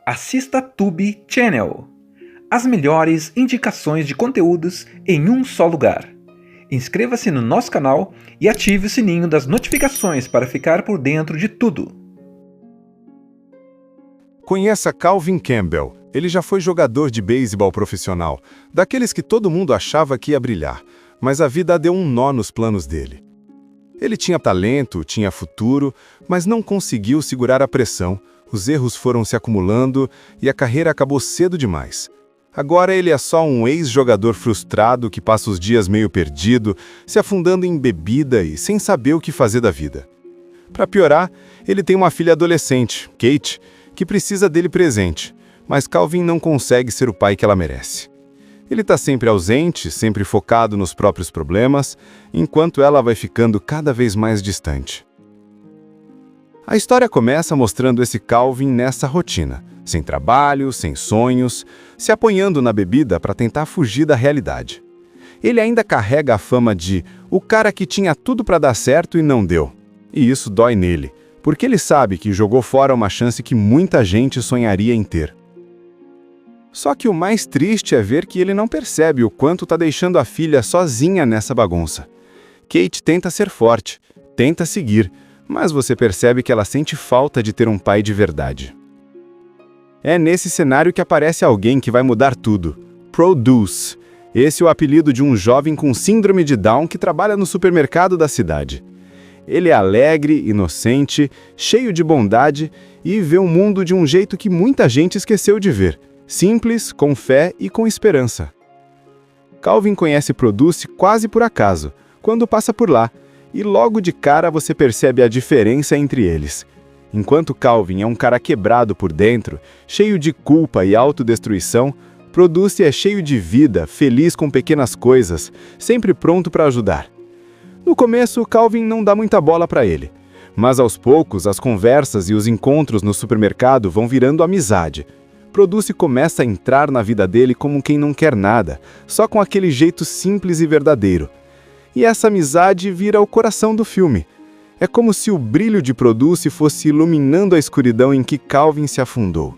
assista Tube Channel. As melhores indicações de conteúdos em um só lugar. Inscreva-se no nosso canal e ative o sininho das notificações para ficar por dentro de tudo. Conheça Calvin Campbell. Ele já foi jogador de beisebol profissional, daqueles que todo mundo achava que ia brilhar, mas a vida deu um nó nos planos dele. Ele tinha talento, tinha futuro, mas não conseguiu segurar a pressão, os erros foram se acumulando e a carreira acabou cedo demais. Agora ele é só um ex-jogador frustrado que passa os dias meio perdido, se afundando em bebida e sem saber o que fazer da vida. Para piorar, ele tem uma filha adolescente, Kate, que precisa dele presente, mas Calvin não consegue ser o pai que ela merece. Ele está sempre ausente, sempre focado nos próprios problemas, enquanto ela vai ficando cada vez mais distante. A história começa mostrando esse Calvin nessa rotina, sem trabalho, sem sonhos, se apoiando na bebida para tentar fugir da realidade. Ele ainda carrega a fama de o cara que tinha tudo para dar certo e não deu. E isso dói nele, porque ele sabe que jogou fora uma chance que muita gente sonharia em ter. Só que o mais triste é ver que ele não percebe o quanto está deixando a filha sozinha nessa bagunça. Kate tenta ser forte, tenta seguir, mas você percebe que ela sente falta de ter um pai de verdade. É nesse cenário que aparece alguém que vai mudar tudo. Produce. Esse é o apelido de um jovem com síndrome de Down que trabalha no supermercado da cidade. Ele é alegre, inocente, cheio de bondade e vê o mundo de um jeito que muita gente esqueceu de ver. Simples, com fé e com esperança. Calvin conhece Produce quase por acaso, quando passa por lá, e logo de cara você percebe a diferença entre eles. Enquanto Calvin é um cara quebrado por dentro, cheio de culpa e autodestruição, Produce é cheio de vida, feliz com pequenas coisas, sempre pronto para ajudar. No começo, Calvin não dá muita bola para ele, mas aos poucos as conversas e os encontros no supermercado vão virando amizade. Produce começa a entrar na vida dele como quem não quer nada, só com aquele jeito simples e verdadeiro. E essa amizade vira o coração do filme. É como se o brilho de Produce fosse iluminando a escuridão em que Calvin se afundou.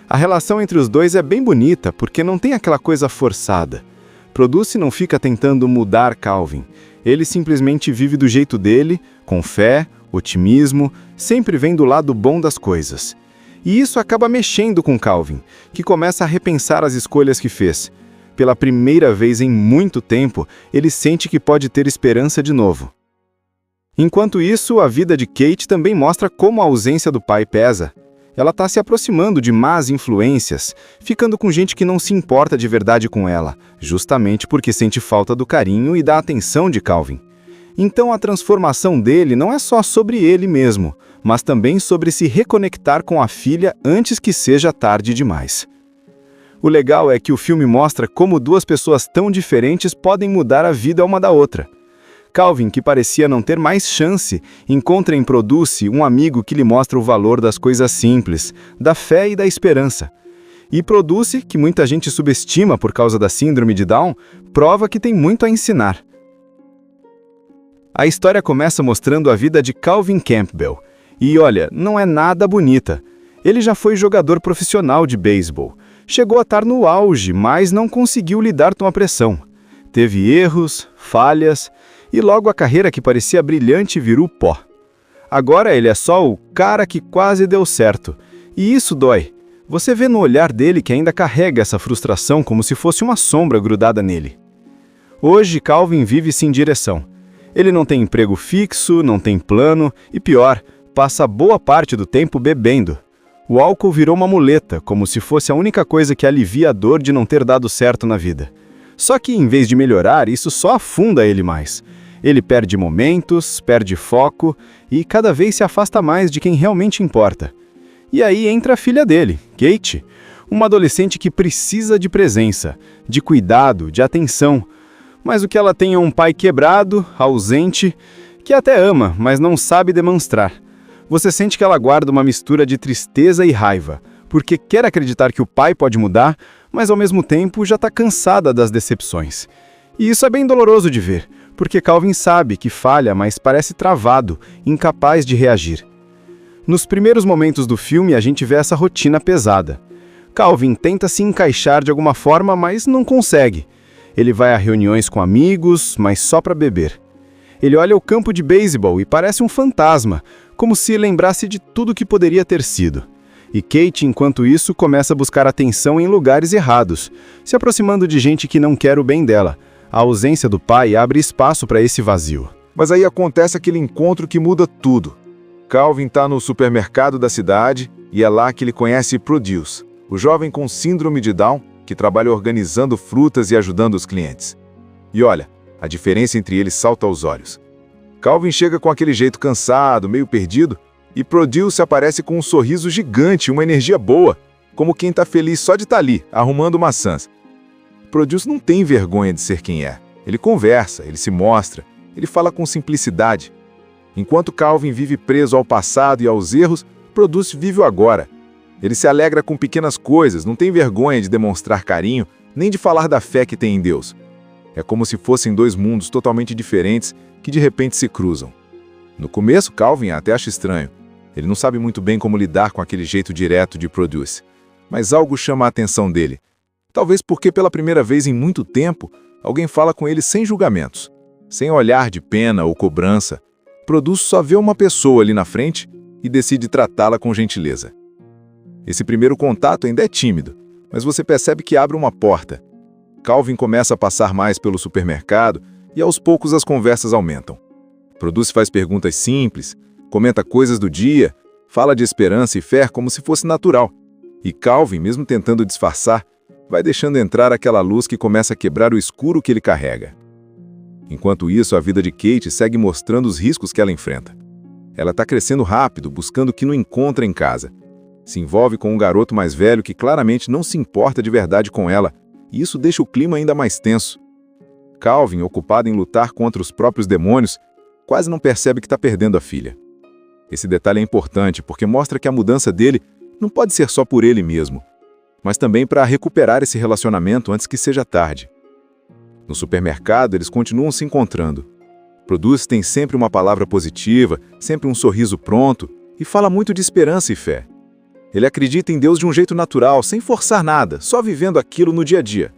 A relação entre os dois é bem bonita, porque não tem aquela coisa forçada. Produce não fica tentando mudar Calvin. Ele simplesmente vive do jeito dele, com fé, otimismo, sempre vendo o lado bom das coisas. E isso acaba mexendo com Calvin, que começa a repensar as escolhas que fez. Pela primeira vez em muito tempo, ele sente que pode ter esperança de novo. Enquanto isso, a vida de Kate também mostra como a ausência do pai pesa. Ela está se aproximando de más influências, ficando com gente que não se importa de verdade com ela, justamente porque sente falta do carinho e da atenção de Calvin. Então a transformação dele não é só sobre ele mesmo, mas também sobre se reconectar com a filha antes que seja tarde demais. O legal é que o filme mostra como duas pessoas tão diferentes podem mudar a vida uma da outra. Calvin, que parecia não ter mais chance, encontra em Produce um amigo que lhe mostra o valor das coisas simples, da fé e da esperança. E Produce, que muita gente subestima por causa da síndrome de Down, prova que tem muito a ensinar. A história começa mostrando a vida de Calvin Campbell. E olha, não é nada bonita. Ele já foi jogador profissional de beisebol. Chegou a estar no auge, mas não conseguiu lidar com a pressão. Teve erros, falhas, e logo a carreira que parecia brilhante virou pó. Agora ele é só o cara que quase deu certo. E isso dói. Você vê no olhar dele que ainda carrega essa frustração como se fosse uma sombra grudada nele. Hoje, Calvin vive sem direção. Ele não tem emprego fixo, não tem plano e pior, passa boa parte do tempo bebendo. O álcool virou uma muleta, como se fosse a única coisa que alivia a dor de não ter dado certo na vida. Só que, em vez de melhorar, isso só afunda ele mais. Ele perde momentos, perde foco e cada vez se afasta mais de quem realmente importa. E aí entra a filha dele, Kate, uma adolescente que precisa de presença, de cuidado, de atenção. Mas o que ela tem é um pai quebrado, ausente, que até ama, mas não sabe demonstrar. Você sente que ela guarda uma mistura de tristeza e raiva, porque quer acreditar que o pai pode mudar, mas ao mesmo tempo já está cansada das decepções. E isso é bem doloroso de ver, porque Calvin sabe que falha, mas parece travado, incapaz de reagir. Nos primeiros momentos do filme, a gente vê essa rotina pesada. Calvin tenta se encaixar de alguma forma, mas não consegue. Ele vai a reuniões com amigos, mas só para beber. Ele olha o campo de beisebol e parece um fantasma, como se lembrasse de tudo que poderia ter sido. E Kate, enquanto isso, começa a buscar atenção em lugares errados, se aproximando de gente que não quer o bem dela. A ausência do pai abre espaço para esse vazio. Mas aí acontece aquele encontro que muda tudo. Calvin está no supermercado da cidade e é lá que ele conhece Produce, o jovem com síndrome de Down que trabalha organizando frutas e ajudando os clientes. E olha, a diferença entre eles salta aos olhos. Calvin chega com aquele jeito cansado, meio perdido, e Produce aparece com um sorriso gigante, uma energia boa, como quem está feliz só de estar ali, arrumando maçãs. Produce não tem vergonha de ser quem é. Ele conversa, ele se mostra, ele fala com simplicidade. Enquanto Calvin vive preso ao passado e aos erros, Produce vive o agora. Ele se alegra com pequenas coisas, não tem vergonha de demonstrar carinho, nem de falar da fé que tem em Deus. É como se fossem dois mundos totalmente diferentes que de repente se cruzam. No começo, Calvin até acha estranho. Ele não sabe muito bem como lidar com aquele jeito direto de Produce. Mas algo chama a atenção dele. Talvez porque pela primeira vez em muito tempo, alguém fala com ele sem julgamentos, sem olhar de pena ou cobrança. Produce só vê uma pessoa ali na frente e decide tratá-la com gentileza. Esse primeiro contato ainda é tímido, mas você percebe que abre uma porta. Calvin começa a passar mais pelo supermercado e aos poucos as conversas aumentam. Produce faz perguntas simples, comenta coisas do dia, fala de esperança e fé como se fosse natural. E Calvin, mesmo tentando disfarçar, vai deixando entrar aquela luz que começa a quebrar o escuro que ele carrega. Enquanto isso, a vida de Kate segue mostrando os riscos que ela enfrenta. Ela está crescendo rápido, buscando o que não encontra em casa. Se envolve com um garoto mais velho que claramente não se importa de verdade com ela, e isso deixa o clima ainda mais tenso. Calvin, ocupado em lutar contra os próprios demônios, quase não percebe que está perdendo a filha. Esse detalhe é importante porque mostra que a mudança dele não pode ser só por ele mesmo, mas também para recuperar esse relacionamento antes que seja tarde. No supermercado, eles continuam se encontrando. Produce tem sempre uma palavra positiva, sempre um sorriso pronto e fala muito de esperança e fé. Ele acredita em Deus de um jeito natural, sem forçar nada, só vivendo aquilo no dia a dia.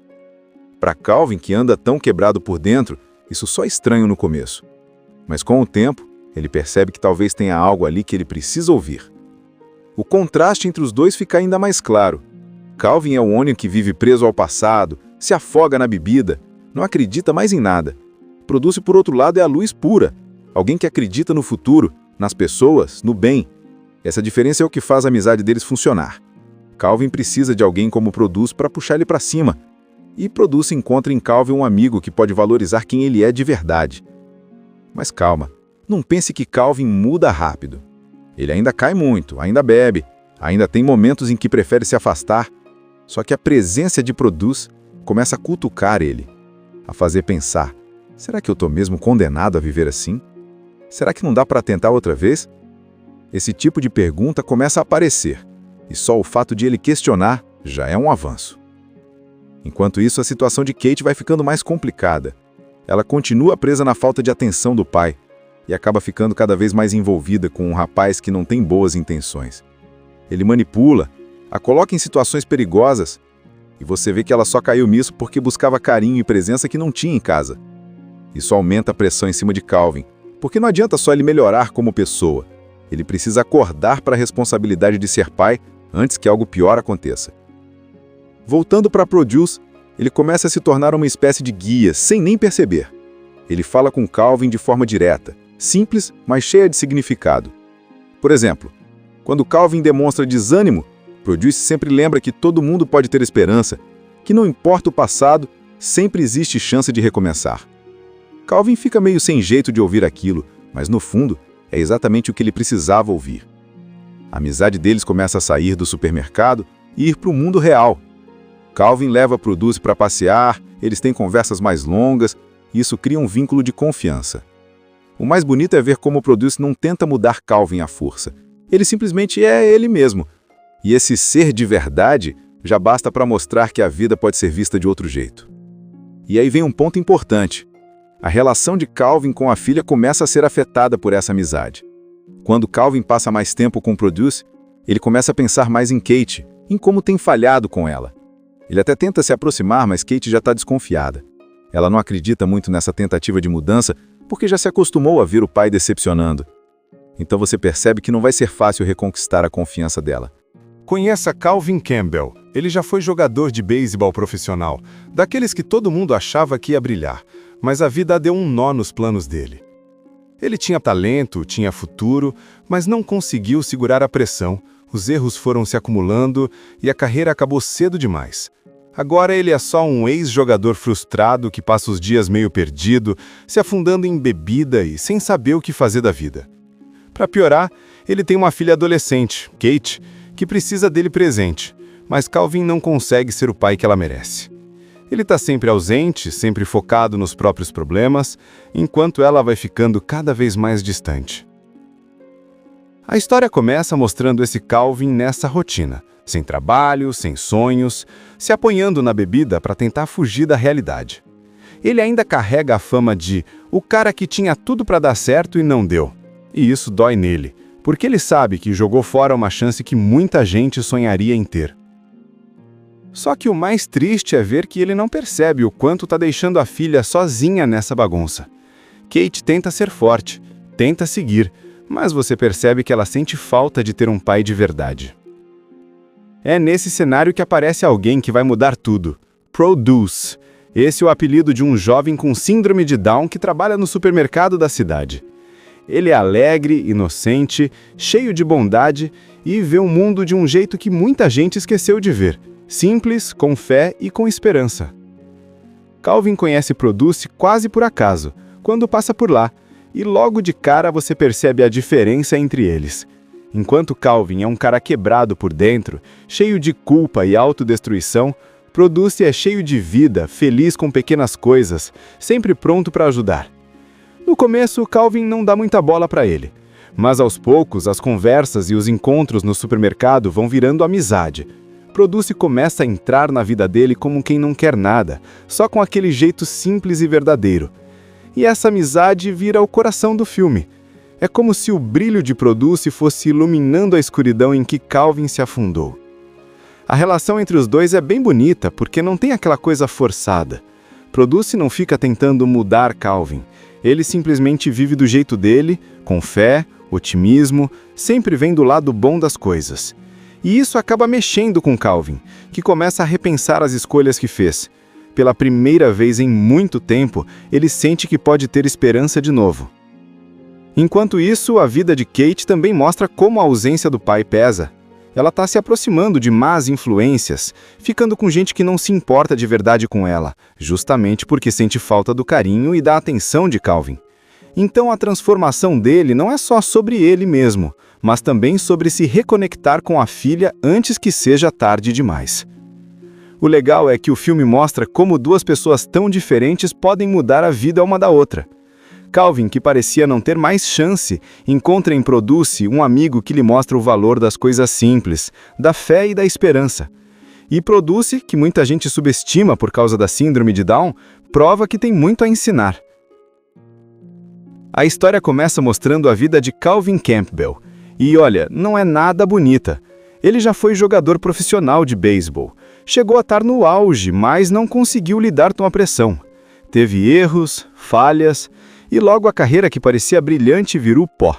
Para Calvin, que anda tão quebrado por dentro, isso só é estranho no começo. Mas com o tempo, ele percebe que talvez tenha algo ali que ele precisa ouvir. O contraste entre os dois fica ainda mais claro. Calvin é o homem que vive preso ao passado, se afoga na bebida, não acredita mais em nada. Produce, por outro lado, é a luz pura, alguém que acredita no futuro, nas pessoas, no bem. Essa diferença é o que faz a amizade deles funcionar. Calvin precisa de alguém como Produce para puxar ele para cima. E Produce encontra em Calvin um amigo que pode valorizar quem ele é de verdade. Mas calma, não pense que Calvin muda rápido. Ele ainda cai muito, ainda bebe, ainda tem momentos em que prefere se afastar. Só que a presença de Produce começa a cutucar ele, a fazer pensar: será que eu estou mesmo condenado a viver assim? Será que não dá para tentar outra vez? Esse tipo de pergunta começa a aparecer, e só o fato de ele questionar já é um avanço. Enquanto isso, a situação de Kate vai ficando mais complicada. Ela continua presa na falta de atenção do pai, e acaba ficando cada vez mais envolvida com um rapaz que não tem boas intenções. Ele manipula, a coloca em situações perigosas, e você vê que ela só caiu nisso porque buscava carinho e presença que não tinha em casa. Isso aumenta a pressão em cima de Calvin, porque não adianta só ele melhorar como pessoa. Ele precisa acordar para a responsabilidade de ser pai antes que algo pior aconteça. Voltando para Produce, ele começa a se tornar uma espécie de guia, sem nem perceber. Ele fala com Calvin de forma direta, simples, mas cheia de significado. Por exemplo, quando Calvin demonstra desânimo, Produce sempre lembra que todo mundo pode ter esperança, que não importa o passado, sempre existe chance de recomeçar. Calvin fica meio sem jeito de ouvir aquilo, mas no fundo, é exatamente o que ele precisava ouvir. A amizade deles começa a sair do supermercado e ir para o mundo real. Calvin leva Produce para passear, eles têm conversas mais longas, e isso cria um vínculo de confiança. O mais bonito é ver como Produce não tenta mudar Calvin à força. Ele simplesmente é ele mesmo. E esse ser de verdade já basta para mostrar que a vida pode ser vista de outro jeito. E aí vem um ponto importante. A relação de Calvin com a filha começa a ser afetada por essa amizade. Quando Calvin passa mais tempo com Produce, ele começa a pensar mais em Kate, em como tem falhado com ela. Ele até tenta se aproximar, mas Kate já está desconfiada. Ela não acredita muito nessa tentativa de mudança, porque já se acostumou a ver o pai decepcionando. Então você percebe que não vai ser fácil reconquistar a confiança dela. Conheça Calvin Campbell. Ele já foi jogador de beisebol profissional, daqueles que todo mundo achava que ia brilhar, mas a vida deu um nó nos planos dele. Ele tinha talento, tinha futuro, mas não conseguiu segurar a pressão. Os erros foram se acumulando e a carreira acabou cedo demais. Agora ele é só um ex-jogador frustrado que passa os dias meio perdido, se afundando em bebida e sem saber o que fazer da vida. Para piorar, ele tem uma filha adolescente, Kate, que precisa dele presente, mas Calvin não consegue ser o pai que ela merece. Ele está sempre ausente, sempre focado nos próprios problemas, enquanto ela vai ficando cada vez mais distante. A história começa mostrando esse Calvin nessa rotina, sem trabalho, sem sonhos, se apoiando na bebida para tentar fugir da realidade. Ele ainda carrega a fama de o cara que tinha tudo para dar certo e não deu. E isso dói nele, porque ele sabe que jogou fora uma chance que muita gente sonharia em ter. Só que o mais triste é ver que ele não percebe o quanto está deixando a filha sozinha nessa bagunça. Kate tenta ser forte, tenta seguir, mas você percebe que ela sente falta de ter um pai de verdade. É nesse cenário que aparece alguém que vai mudar tudo. Produce. Esse é o apelido de um jovem com síndrome de Down que trabalha no supermercado da cidade. Ele é alegre, inocente, cheio de bondade e vê o mundo de um jeito que muita gente esqueceu de ver. Simples, com fé e com esperança. Calvin conhece Produce quase por acaso, quando passa por lá, e logo de cara você percebe a diferença entre eles. Enquanto Calvin é um cara quebrado por dentro, cheio de culpa e autodestruição, Produce é cheio de vida, feliz com pequenas coisas, sempre pronto para ajudar. No começo, Calvin não dá muita bola para ele, mas aos poucos as conversas e os encontros no supermercado vão virando amizade. Produce começa a entrar na vida dele como quem não quer nada, só com aquele jeito simples e verdadeiro. E essa amizade vira o coração do filme. É como se o brilho de Produce fosse iluminando a escuridão em que Calvin se afundou. A relação entre os dois é bem bonita, porque não tem aquela coisa forçada. Produce não fica tentando mudar Calvin. Ele simplesmente vive do jeito dele, com fé, otimismo, sempre vem do lado bom das coisas. E isso acaba mexendo com Calvin, que começa a repensar as escolhas que fez. Pela primeira vez em muito tempo, ele sente que pode ter esperança de novo. Enquanto isso, a vida de Kate também mostra como a ausência do pai pesa. Ela está se aproximando de más influências, ficando com gente que não se importa de verdade com ela, justamente porque sente falta do carinho e da atenção de Calvin. Então a transformação dele não é só sobre ele mesmo, mas também sobre se reconectar com a filha antes que seja tarde demais. O legal é que o filme mostra como duas pessoas tão diferentes podem mudar a vida uma da outra. Calvin, que parecia não ter mais chance, encontra em Produce um amigo que lhe mostra o valor das coisas simples, da fé e da esperança. E Produce, que muita gente subestima por causa da síndrome de Down, prova que tem muito a ensinar. A história começa mostrando a vida de Calvin Campbell. E olha, não é nada bonita. Ele já foi jogador profissional de beisebol. Chegou a estar no auge, mas não conseguiu lidar com a pressão. Teve erros, falhas, e logo a carreira que parecia brilhante virou pó.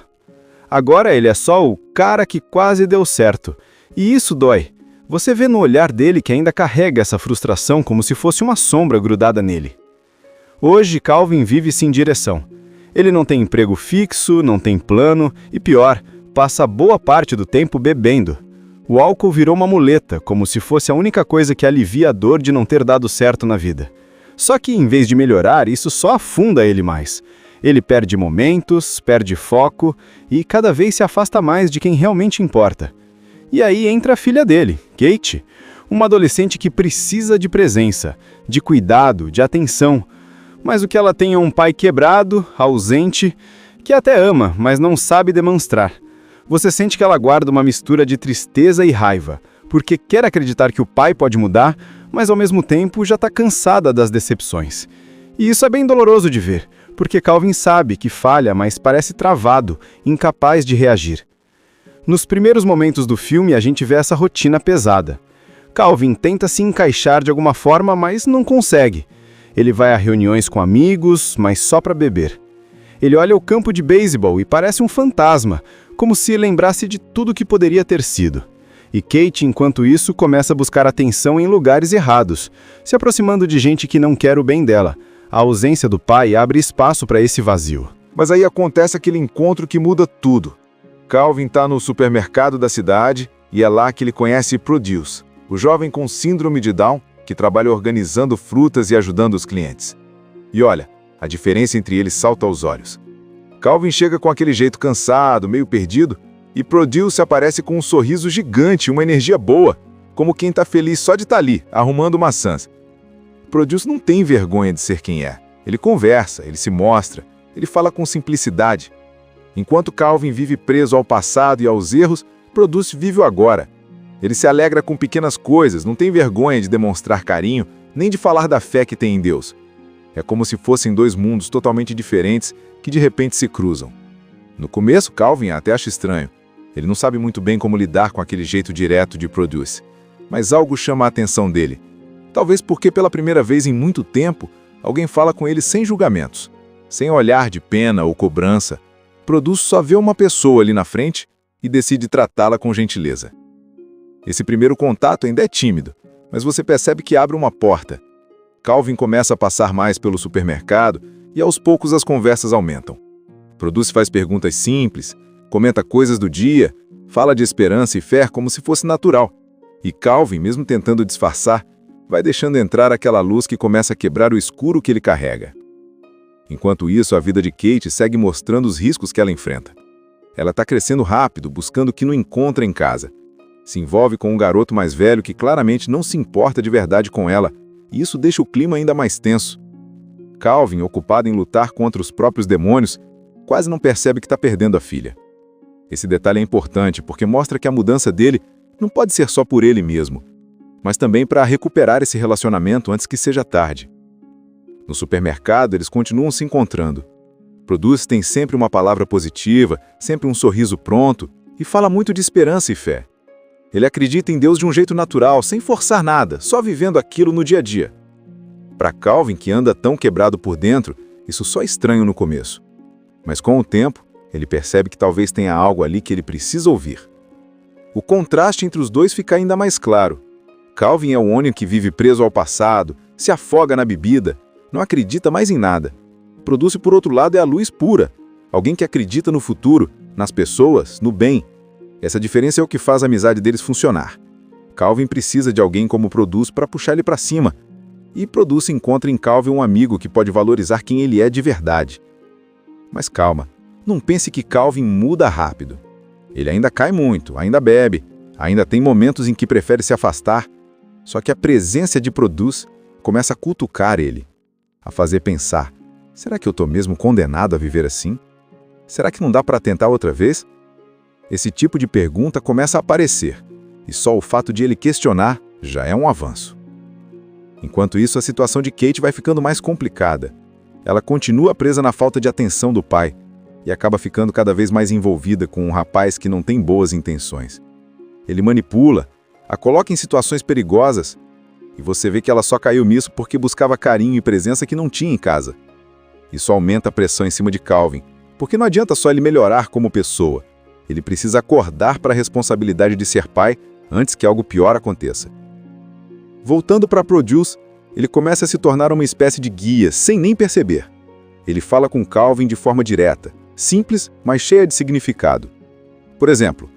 Agora ele é só o cara que quase deu certo. E isso dói. Você vê no olhar dele que ainda carrega essa frustração como se fosse uma sombra grudada nele. Hoje, Calvin vive sem direção. Ele não tem emprego fixo, não tem plano e, pior, passa boa parte do tempo bebendo. O álcool virou uma muleta, como se fosse a única coisa que alivia a dor de não ter dado certo na vida. Só que, em vez de melhorar, isso só afunda ele mais. Ele perde momentos, perde foco e cada vez se afasta mais de quem realmente importa. E aí entra a filha dele, Kate, uma adolescente que precisa de presença, de cuidado, de atenção. Mas o que ela tem é um pai quebrado, ausente, que até ama, mas não sabe demonstrar. Você sente que ela guarda uma mistura de tristeza e raiva, porque quer acreditar que o pai pode mudar, mas ao mesmo tempo já está cansada das decepções. E isso é bem doloroso de ver, porque Calvin sabe que falha, mas parece travado, incapaz de reagir. Nos primeiros momentos do filme, a gente vê essa rotina pesada. Calvin tenta se encaixar de alguma forma, mas não consegue. Ele vai a reuniões com amigos, mas só para beber. Ele olha o campo de beisebol e parece um fantasma, como se lembrasse de tudo que poderia ter sido. E Kate, enquanto isso, começa a buscar atenção em lugares errados, se aproximando de gente que não quer o bem dela. A ausência do pai abre espaço para esse vazio. Mas aí acontece aquele encontro que muda tudo. Calvin está no supermercado da cidade e é lá que ele conhece Produce, o jovem com síndrome de Down que trabalha organizando frutas e ajudando os clientes. E olha, a diferença entre eles salta aos olhos. Calvin chega com aquele jeito cansado, meio perdido, e Produce aparece com um sorriso gigante, uma energia boa, como quem está feliz só de estar ali, arrumando maçãs. Produce não tem vergonha de ser quem é. Ele conversa, ele se mostra, ele fala com simplicidade. Enquanto Calvin vive preso ao passado e aos erros, Produce vive o agora. Ele se alegra com pequenas coisas, não tem vergonha de demonstrar carinho, nem de falar da fé que tem em Deus. É como se fossem dois mundos totalmente diferentes que de repente se cruzam. No começo, Calvin até acha estranho. Ele não sabe muito bem como lidar com aquele jeito direto de Produce. Mas algo chama a atenção dele. Talvez porque pela primeira vez em muito tempo, alguém fala com ele sem julgamentos, sem olhar de pena ou cobrança. Produce só vê uma pessoa ali na frente e decide tratá-la com gentileza. Esse primeiro contato ainda é tímido, mas você percebe que abre uma porta. Calvin começa a passar mais pelo supermercado e aos poucos as conversas aumentam. Produce faz perguntas simples, comenta coisas do dia, fala de esperança e fé como se fosse natural. E Calvin, mesmo tentando disfarçar, vai deixando entrar aquela luz que começa a quebrar o escuro que ele carrega. Enquanto isso, a vida de Kate segue mostrando os riscos que ela enfrenta. Ela está crescendo rápido, buscando o que não encontra em casa. Se envolve com um garoto mais velho que claramente não se importa de verdade com ela, e isso deixa o clima ainda mais tenso. Calvin, ocupado em lutar contra os próprios demônios, quase não percebe que está perdendo a filha. Esse detalhe é importante porque mostra que a mudança dele não pode ser só por ele mesmo, mas também para recuperar esse relacionamento antes que seja tarde. No supermercado, eles continuam se encontrando. Produce tem sempre uma palavra positiva, sempre um sorriso pronto e fala muito de esperança e fé. Ele acredita em Deus de um jeito natural, sem forçar nada, só vivendo aquilo no dia a dia. Para Calvin, que anda tão quebrado por dentro, isso só é estranho no começo. Mas com o tempo, ele percebe que talvez tenha algo ali que ele precisa ouvir. O contraste entre os dois fica ainda mais claro. Calvin é o homem que vive preso ao passado, se afoga na bebida, não acredita mais em nada. Produce, por outro lado, é a luz pura, alguém que acredita no futuro, nas pessoas, no bem. Essa diferença é o que faz a amizade deles funcionar. Calvin precisa de alguém como Produce para puxar ele para cima, e Produce encontra em Calvin um amigo que pode valorizar quem ele é de verdade. Mas calma, não pense que Calvin muda rápido. Ele ainda cai muito, ainda bebe, ainda tem momentos em que prefere se afastar, só que a presença de Produce começa a cutucar ele, a fazer pensar, será que eu estou mesmo condenado a viver assim? Será que não dá para tentar outra vez? Esse tipo de pergunta começa a aparecer, e só o fato de ele questionar já é um avanço. Enquanto isso, a situação de Kate vai ficando mais complicada. Ela continua presa na falta de atenção do pai e acaba ficando cada vez mais envolvida com um rapaz que não tem boas intenções. Ele manipula, a coloca em situações perigosas e você vê que ela só caiu nisso porque buscava carinho e presença que não tinha em casa. Isso aumenta a pressão em cima de Calvin, porque não adianta só ele melhorar como pessoa. Ele precisa acordar para a responsabilidade de ser pai antes que algo pior aconteça. Voltando para Produce, ele começa a se tornar uma espécie de guia, sem nem perceber. Ele fala com Calvin de forma direta, simples, mas cheia de significado. Por exemplo,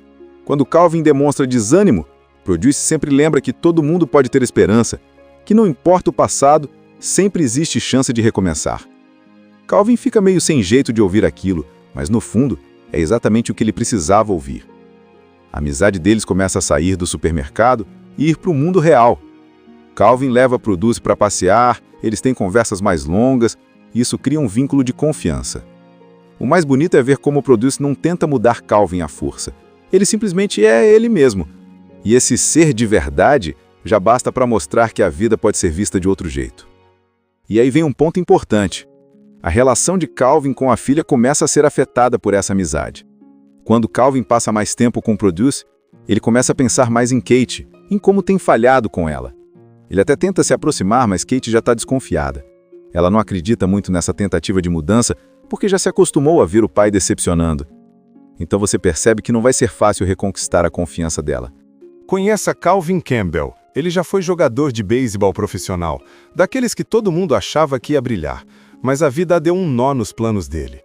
quando Calvin demonstra desânimo, Produce sempre lembra que todo mundo pode ter esperança, que não importa o passado, sempre existe chance de recomeçar. Calvin fica meio sem jeito de ouvir aquilo, mas no fundo, é exatamente o que ele precisava ouvir. A amizade deles começa a sair do supermercado e ir para o mundo real. Calvin leva Produce para passear, eles têm conversas mais longas, e isso cria um vínculo de confiança. O mais bonito é ver como Produce não tenta mudar Calvin à força. Ele simplesmente é ele mesmo. E esse ser de verdade já basta para mostrar que a vida pode ser vista de outro jeito. E aí vem um ponto importante. A relação de Calvin com a filha começa a ser afetada por essa amizade. Quando Calvin passa mais tempo com Produce, ele começa a pensar mais em Kate, em como tem falhado com ela. Ele até tenta se aproximar, mas Kate já está desconfiada. Ela não acredita muito nessa tentativa de mudança, porque já se acostumou a ver o pai decepcionando. Então você percebe que não vai ser fácil reconquistar a confiança dela. Conheça Calvin Campbell. Ele já foi jogador de beisebol profissional, daqueles que todo mundo achava que ia brilhar, mas a vida deu um nó nos planos dele.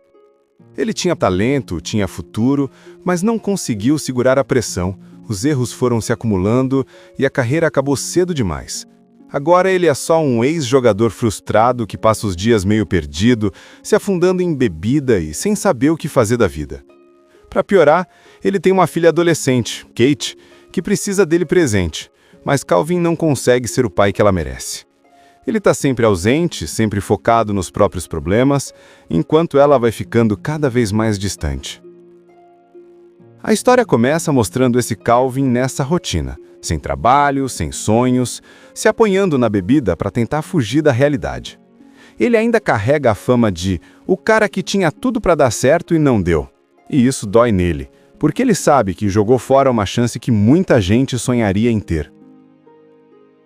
Ele tinha talento, tinha futuro, mas não conseguiu segurar a pressão, os erros foram se acumulando e a carreira acabou cedo demais. Agora ele é só um ex-jogador frustrado que passa os dias meio perdido, se afundando em bebida e sem saber o que fazer da vida. Para piorar, ele tem uma filha adolescente, Kate, que precisa dele presente, mas Calvin não consegue ser o pai que ela merece. Ele está sempre ausente, sempre focado nos próprios problemas, enquanto ela vai ficando cada vez mais distante. A história começa mostrando esse Calvin nessa rotina, sem trabalho, sem sonhos, se apoiando na bebida para tentar fugir da realidade. Ele ainda carrega a fama de o cara que tinha tudo para dar certo e não deu. E isso dói nele, porque ele sabe que jogou fora uma chance que muita gente sonharia em ter.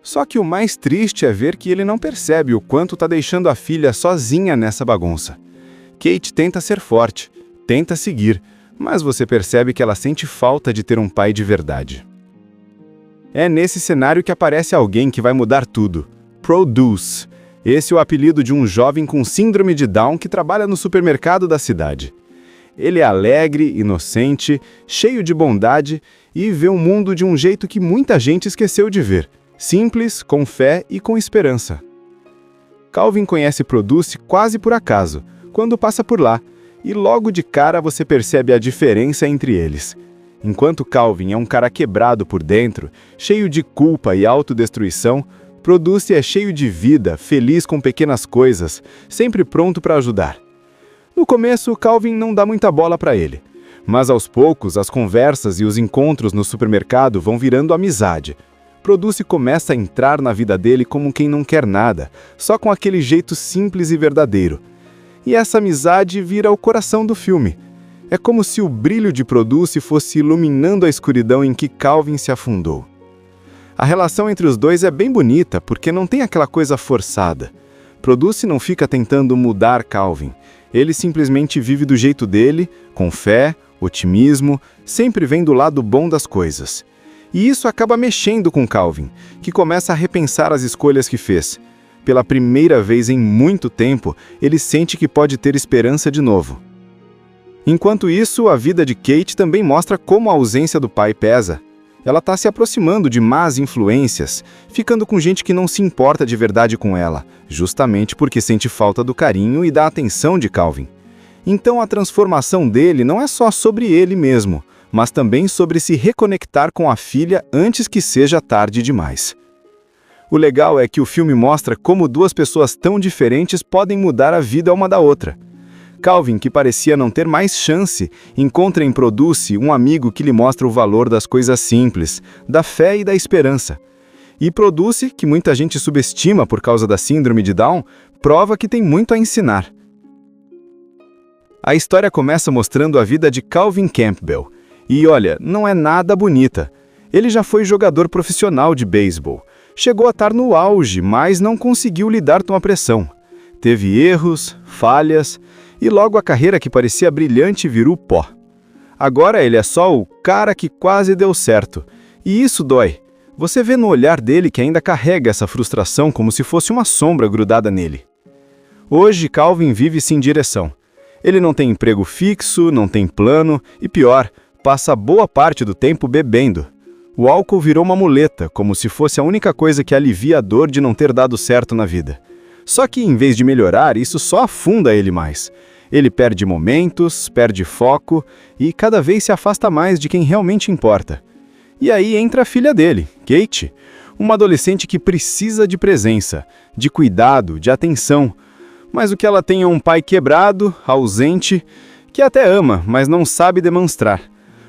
Só que o mais triste é ver que ele não percebe o quanto está deixando a filha sozinha nessa bagunça. Kate tenta ser forte, tenta seguir, mas você percebe que ela sente falta de ter um pai de verdade. É nesse cenário que aparece alguém que vai mudar tudo. Produce. Esse é o apelido de um jovem com síndrome de Down que trabalha no supermercado da cidade. Ele é alegre, inocente, cheio de bondade e vê o mundo de um jeito que muita gente esqueceu de ver. Simples, com fé e com esperança. Calvin conhece Produce quase por acaso, quando passa por lá, e logo de cara você percebe a diferença entre eles. Enquanto Calvin é um cara quebrado por dentro, cheio de culpa e autodestruição, Produce é cheio de vida, feliz com pequenas coisas, sempre pronto para ajudar. No começo, Calvin não dá muita bola para ele, mas aos poucos as conversas e os encontros no supermercado vão virando amizade. Produce começa a entrar na vida dele como quem não quer nada, só com aquele jeito simples e verdadeiro. E essa amizade vira o coração do filme. É como se o brilho de Produce fosse iluminando a escuridão em que Calvin se afundou. A relação entre os dois é bem bonita, porque não tem aquela coisa forçada. Produce não fica tentando mudar Calvin. Ele simplesmente vive do jeito dele, com fé, otimismo, sempre vem do lado bom das coisas. E isso acaba mexendo com Calvin, que começa a repensar as escolhas que fez. Pela primeira vez em muito tempo, ele sente que pode ter esperança de novo. Enquanto isso, a vida de Kate também mostra como a ausência do pai pesa. Ela está se aproximando de más influências, ficando com gente que não se importa de verdade com ela, justamente porque sente falta do carinho e da atenção de Calvin. Então a transformação dele não é só sobre ele mesmo, mas também sobre se reconectar com a filha antes que seja tarde demais. O legal é que o filme mostra como duas pessoas tão diferentes podem mudar a vida uma da outra. Calvin, que parecia não ter mais chance, encontra em Produce um amigo que lhe mostra o valor das coisas simples, da fé e da esperança. E Produce, que muita gente subestima por causa da síndrome de Down, prova que tem muito a ensinar. A história começa mostrando a vida de Calvin Campbell. E olha, não é nada bonita. Ele já foi jogador profissional de beisebol. Chegou a estar no auge, mas não conseguiu lidar com a pressão. Teve erros, falhas, e logo a carreira que parecia brilhante virou pó. Agora ele é só o cara que quase deu certo. E isso dói. Você vê no olhar dele que ainda carrega essa frustração como se fosse uma sombra grudada nele. Hoje, Calvin vive sem direção. Ele não tem emprego fixo, não tem plano e pior, passa boa parte do tempo bebendo. O álcool virou uma muleta, como se fosse a única coisa que alivia a dor de não ter dado certo na vida. Só que, em vez de melhorar, isso só afunda ele mais. Ele perde momentos, perde foco e cada vez se afasta mais de quem realmente importa. E aí entra a filha dele, Kate, uma adolescente que precisa de presença, de cuidado, de atenção. Mas o que ela tem é um pai quebrado, ausente, que até ama, mas não sabe demonstrar.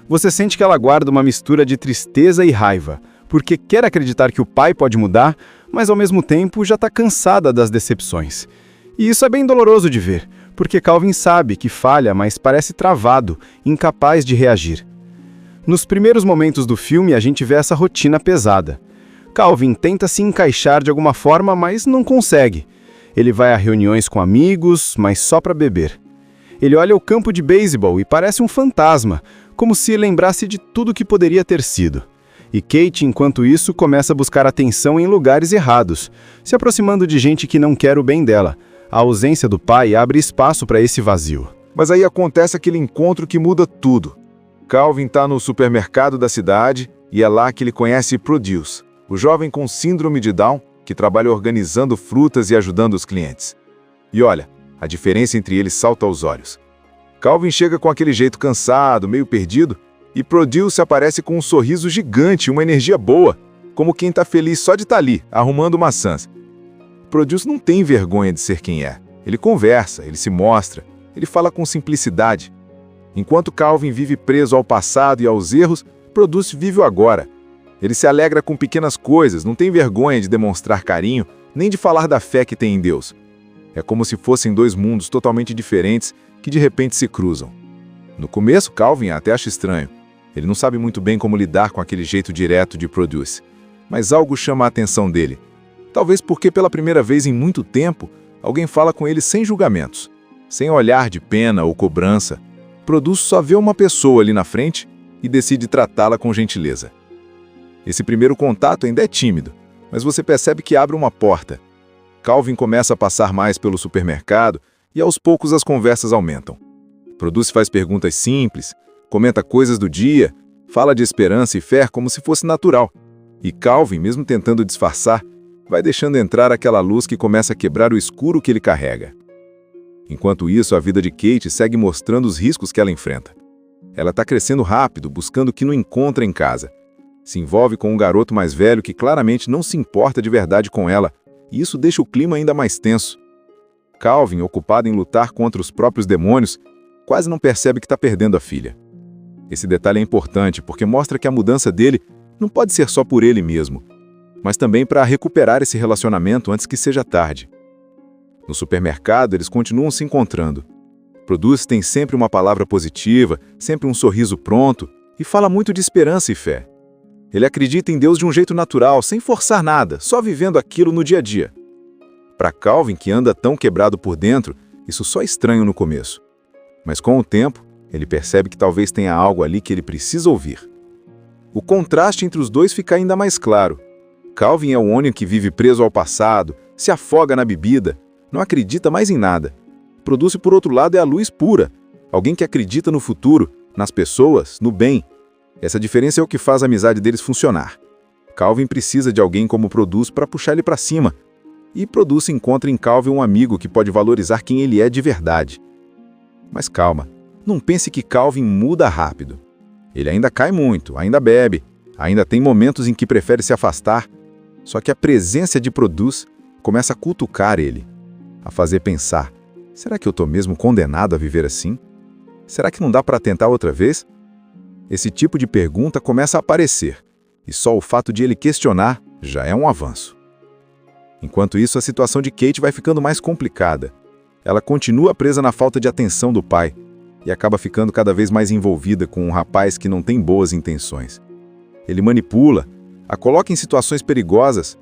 Você sente que ela guarda uma mistura de tristeza e raiva, porque quer acreditar que o pai pode mudar, mas ao mesmo tempo já está cansada das decepções. E isso é bem doloroso de ver, porque Calvin sabe que falha, mas parece travado, incapaz de reagir. Nos primeiros momentos do filme, a gente vê essa rotina pesada. Calvin tenta se encaixar de alguma forma, mas não consegue. Ele vai a reuniões com amigos, mas só para beber. Ele olha o campo de beisebol e parece um fantasma, como se lembrasse de tudo que poderia ter sido. E Kate, enquanto isso, começa a buscar atenção em lugares errados, se aproximando de gente que não quer o bem dela. A ausência do pai abre espaço para esse vazio. Mas aí acontece aquele encontro que muda tudo. Calvin está no supermercado da cidade e é lá que ele conhece Produce, o jovem com síndrome de Down que trabalha organizando frutas e ajudando os clientes. E olha, a diferença entre eles salta aos olhos. Calvin chega com aquele jeito cansado, meio perdido, e Produce aparece com um sorriso gigante, uma energia boa, como quem está feliz só de estar ali, arrumando maçãs. Produce não tem vergonha de ser quem é. Ele conversa, ele se mostra, ele fala com simplicidade. Enquanto Calvin vive preso ao passado e aos erros, Produce vive o agora. Ele se alegra com pequenas coisas, não tem vergonha de demonstrar carinho, nem de falar da fé que tem em Deus. É como se fossem dois mundos totalmente diferentes que de repente se cruzam. No começo, Calvin até acha estranho. Ele não sabe muito bem como lidar com aquele jeito direto de Produce. Mas algo chama a atenção dele. Talvez porque pela primeira vez em muito tempo, alguém fala com ele sem julgamentos, sem olhar de pena ou cobrança. Produce só vê uma pessoa ali na frente e decide tratá-la com gentileza. Esse primeiro contato ainda é tímido, mas você percebe que abre uma porta. Calvin começa a passar mais pelo supermercado e aos poucos as conversas aumentam. Produce faz perguntas simples, comenta coisas do dia, fala de esperança e fé como se fosse natural. E Calvin, mesmo tentando disfarçar, vai deixando entrar aquela luz que começa a quebrar o escuro que ele carrega. Enquanto isso, a vida de Kate segue mostrando os riscos que ela enfrenta. Ela está crescendo rápido, buscando o que não encontra em casa. Se envolve com um garoto mais velho que claramente não se importa de verdade com ela, e isso deixa o clima ainda mais tenso. Calvin, ocupado em lutar contra os próprios demônios, quase não percebe que está perdendo a filha. Esse detalhe é importante porque mostra que a mudança dele não pode ser só por ele mesmo, mas também para recuperar esse relacionamento antes que seja tarde. No supermercado, eles continuam se encontrando. Produce tem sempre uma palavra positiva, sempre um sorriso pronto, e fala muito de esperança e fé. Ele acredita em Deus de um jeito natural, sem forçar nada, só vivendo aquilo no dia a dia. Para Calvin, que anda tão quebrado por dentro, isso só é estranho no começo. Mas com o tempo, ele percebe que talvez tenha algo ali que ele precisa ouvir. O contraste entre os dois fica ainda mais claro. Calvin é o homem que vive preso ao passado, se afoga na bebida, não acredita mais em nada. Produce, por outro lado, é a luz pura, alguém que acredita no futuro, nas pessoas, no bem. Essa diferença é o que faz a amizade deles funcionar. Calvin precisa de alguém como Produce para puxar ele para cima. E Produce encontra em Calvin um amigo que pode valorizar quem ele é de verdade. Mas calma, não pense que Calvin muda rápido. Ele ainda cai muito, ainda bebe, ainda tem momentos em que prefere se afastar. Só que a presença de Produce começa a cutucar ele, a fazer pensar: será que eu estou mesmo condenado a viver assim? Será que não dá para tentar outra vez? Esse tipo de pergunta começa a aparecer, e só o fato de ele questionar já é um avanço. Enquanto isso, a situação de Kate vai ficando mais complicada. Ela continua presa na falta de atenção do pai, e acaba ficando cada vez mais envolvida com um rapaz que não tem boas intenções. Ele manipula, a coloca em situações perigosas,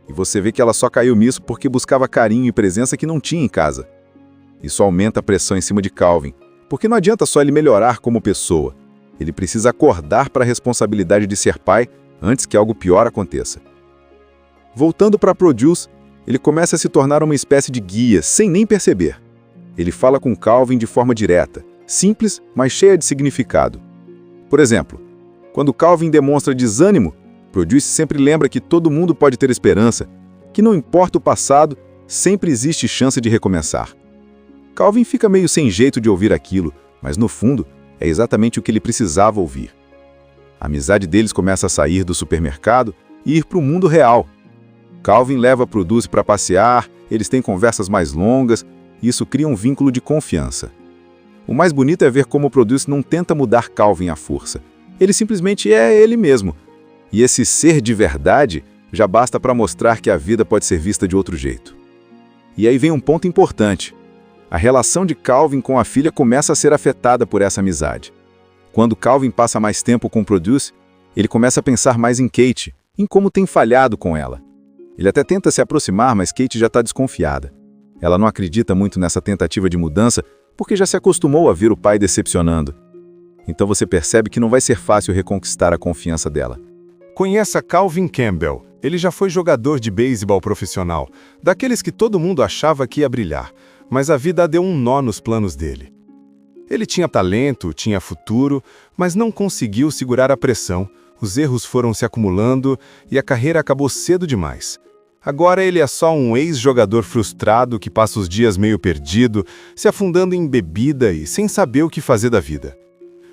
e você vê que ela só caiu nisso porque buscava carinho e presença que não tinha em casa. Isso aumenta a pressão em cima de Calvin, porque não adianta só ele melhorar como pessoa. Ele precisa acordar para a responsabilidade de ser pai antes que algo pior aconteça. Voltando para Produce, ele começa a se tornar uma espécie de guia, sem nem perceber. Ele fala com Calvin de forma direta, simples, mas cheia de significado. Por exemplo, quando Calvin demonstra desânimo, Produce sempre lembra que todo mundo pode ter esperança, que não importa o passado, sempre existe chance de recomeçar. Calvin fica meio sem jeito de ouvir aquilo, mas no fundo, é exatamente o que ele precisava ouvir. A amizade deles começa a sair do supermercado e ir para o mundo real. Calvin leva Produce para passear, eles têm conversas mais longas, e isso cria um vínculo de confiança. O mais bonito é ver como Produce não tenta mudar Calvin à força. Ele simplesmente é ele mesmo. E esse ser de verdade já basta para mostrar que a vida pode ser vista de outro jeito. E aí vem um ponto importante. A relação de Calvin com a filha começa a ser afetada por essa amizade. Quando Calvin passa mais tempo com Produce, ele começa a pensar mais em Kate, em como tem falhado com ela. Ele até tenta se aproximar, mas Kate já está desconfiada. Ela não acredita muito nessa tentativa de mudança, porque já se acostumou a ver o pai decepcionando. Então você percebe que não vai ser fácil reconquistar a confiança dela. Conheça Calvin Campbell. Ele já foi jogador de beisebol profissional, daqueles que todo mundo achava que ia brilhar, mas a vida deu um nó nos planos dele. Ele tinha talento, tinha futuro, mas não conseguiu segurar a pressão, os erros foram se acumulando e a carreira acabou cedo demais. Agora ele é só um ex-jogador frustrado que passa os dias meio perdido, se afundando em bebida e sem saber o que fazer da vida.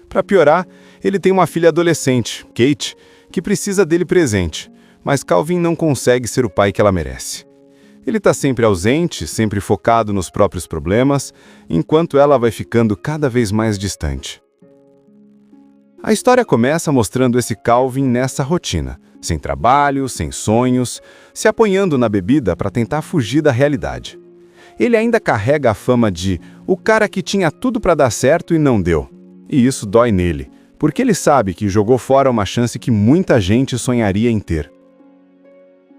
Para piorar, ele tem uma filha adolescente, Kate, que precisa dele presente, mas Calvin não consegue ser o pai que ela merece. Ele está sempre ausente, sempre focado nos próprios problemas, enquanto ela vai ficando cada vez mais distante. A história começa mostrando esse Calvin nessa rotina, sem trabalho, sem sonhos, se apoiando na bebida para tentar fugir da realidade. Ele ainda carrega a fama de o cara que tinha tudo para dar certo e não deu. E isso dói nele, porque ele sabe que jogou fora uma chance que muita gente sonharia em ter.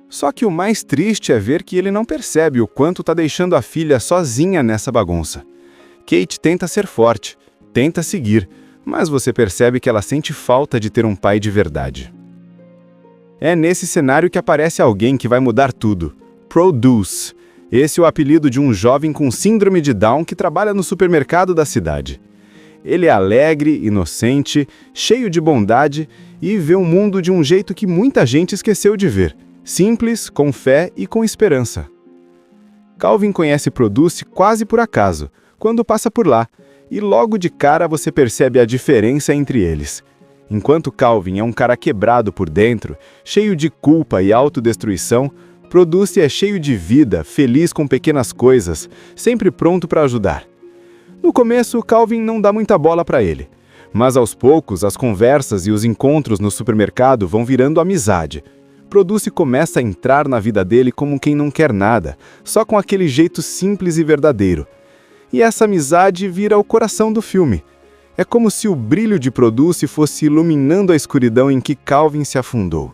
Só que o mais triste é ver que ele não percebe o quanto está deixando a filha sozinha nessa bagunça. Kate tenta ser forte, tenta seguir, mas você percebe que ela sente falta de ter um pai de verdade. É nesse cenário que aparece alguém que vai mudar tudo. Produce. Esse é o apelido de um jovem com síndrome de Down que trabalha no supermercado da cidade. Ele é alegre, inocente, cheio de bondade e vê o mundo de um jeito que muita gente esqueceu de ver. Simples, com fé e com esperança. Calvin conhece Produce quase por acaso, quando passa por lá, e logo de cara você percebe a diferença entre eles. Enquanto Calvin é um cara quebrado por dentro, cheio de culpa e autodestruição, Produce é cheio de vida, feliz com pequenas coisas, sempre pronto para ajudar. No começo, Calvin não dá muita bola para ele, mas aos poucos as conversas e os encontros no supermercado vão virando amizade. Produce começa a entrar na vida dele como quem não quer nada, só com aquele jeito simples e verdadeiro. E essa amizade vira o coração do filme. É como se o brilho de Produce fosse iluminando a escuridão em que Calvin se afundou.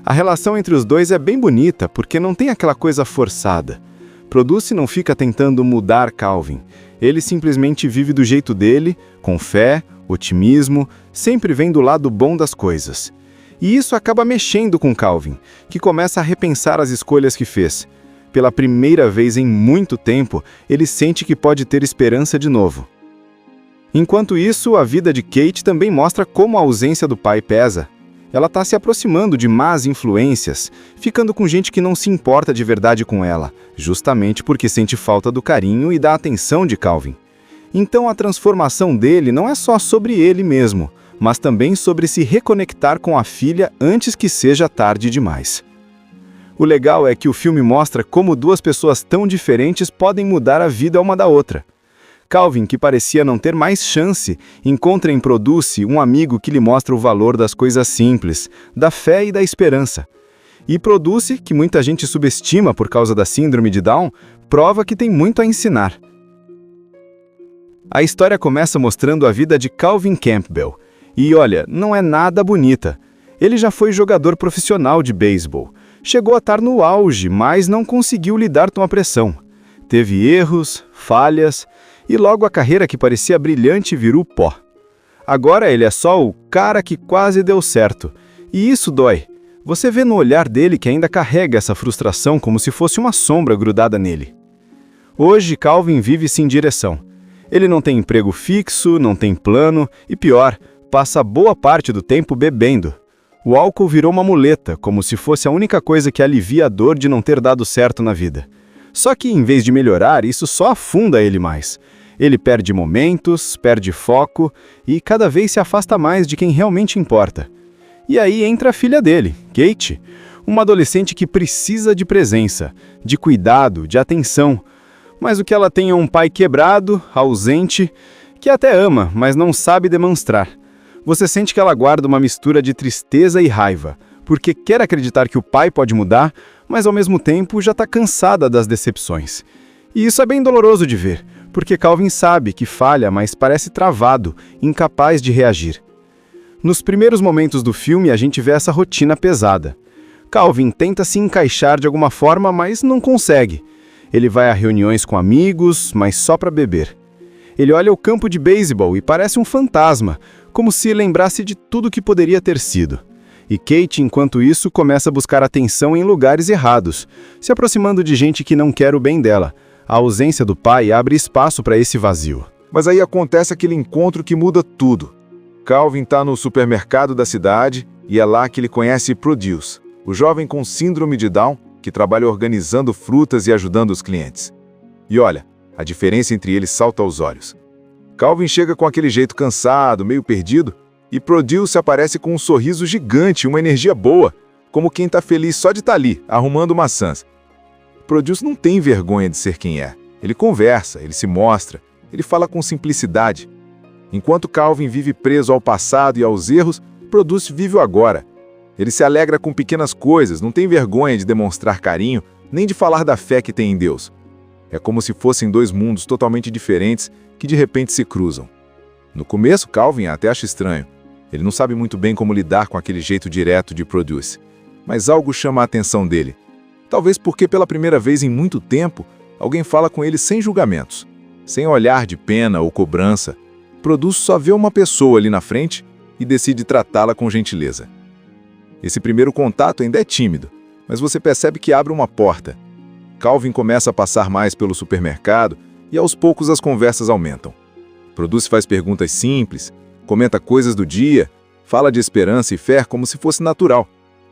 A relação entre os dois é bem bonita, porque não tem aquela coisa forçada. Produce não fica tentando mudar Calvin. Ele simplesmente vive do jeito dele, com fé, otimismo, sempre vendo o lado bom das coisas. E isso acaba mexendo com Calvin, que começa a repensar as escolhas que fez. Pela primeira vez em muito tempo, ele sente que pode ter esperança de novo. Enquanto isso, a vida de Kate também mostra como a ausência do pai pesa. Ela está se aproximando de más influências, ficando com gente que não se importa de verdade com ela, justamente porque sente falta do carinho e da atenção de Calvin. Então a transformação dele não é só sobre ele mesmo, mas também sobre se reconectar com a filha antes que seja tarde demais. O legal é que o filme mostra como duas pessoas tão diferentes podem mudar a vida uma da outra. Calvin, que parecia não ter mais chance, encontra em Produce um amigo que lhe mostra o valor das coisas simples, da fé e da esperança. E Produce, que muita gente subestima por causa da síndrome de Down, prova que tem muito a ensinar. A história começa mostrando a vida de Calvin Campbell. E olha, não é nada bonita. Ele já foi jogador profissional de beisebol. Chegou a estar no auge, mas não conseguiu lidar com a pressão. Teve erros, falhas, e logo a carreira que parecia brilhante virou pó. Agora ele é só o cara que quase deu certo. E isso dói. Você vê no olhar dele que ainda carrega essa frustração como se fosse uma sombra grudada nele. Hoje, Calvin vive sem direção. Ele não tem emprego fixo, não tem plano e pior, passa boa parte do tempo bebendo. O álcool virou uma muleta, como se fosse a única coisa que alivia a dor de não ter dado certo na vida. Só que, em vez de melhorar, isso só afunda ele mais. Ele perde momentos, perde foco e cada vez se afasta mais de quem realmente importa. E aí entra a filha dele, Kate, uma adolescente que precisa de presença, de cuidado, de atenção. Mas o que ela tem é um pai quebrado, ausente, que até ama, mas não sabe demonstrar. Você sente que ela guarda uma mistura de tristeza e raiva, porque quer acreditar que o pai pode mudar, mas ao mesmo tempo já está cansada das decepções. E isso é bem doloroso de ver, porque Calvin sabe que falha, mas parece travado, incapaz de reagir. Nos primeiros momentos do filme, a gente vê essa rotina pesada. Calvin tenta se encaixar de alguma forma, mas não consegue. Ele vai a reuniões com amigos, mas só para beber. Ele olha o campo de beisebol e parece um fantasma, como se lembrasse de tudo que poderia ter sido. E Kate, enquanto isso, começa a buscar atenção em lugares errados, se aproximando de gente que não quer o bem dela. A ausência do pai abre espaço para esse vazio. Mas aí acontece aquele encontro que muda tudo. Calvin está no supermercado da cidade e é lá que ele conhece Produce, o jovem com síndrome de Down que trabalha organizando frutas e ajudando os clientes. E olha, a diferença entre eles salta aos olhos. Calvin chega com aquele jeito cansado, meio perdido, e Produce aparece com um sorriso gigante, uma energia boa, como quem está feliz só de estar ali, arrumando maçãs. Produce não tem vergonha de ser quem é. Ele conversa, ele se mostra, ele fala com simplicidade. Enquanto Calvin vive preso ao passado e aos erros, Produce vive o agora. Ele se alegra com pequenas coisas, não tem vergonha de demonstrar carinho, nem de falar da fé que tem em Deus. É como se fossem dois mundos totalmente diferentes que de repente se cruzam. No começo, Calvin até acha estranho. Ele não sabe muito bem como lidar com aquele jeito direto de Produce. Mas algo chama a atenção dele. Talvez porque pela primeira vez em muito tempo, alguém fala com ele sem julgamentos, sem olhar de pena ou cobrança. Produce só vê uma pessoa ali na frente e decide tratá-la com gentileza. Esse primeiro contato ainda é tímido, mas você percebe que abre uma porta. Calvin começa a passar mais pelo supermercado e aos poucos as conversas aumentam. Produce faz perguntas simples, comenta coisas do dia, fala de esperança e fé como se fosse natural.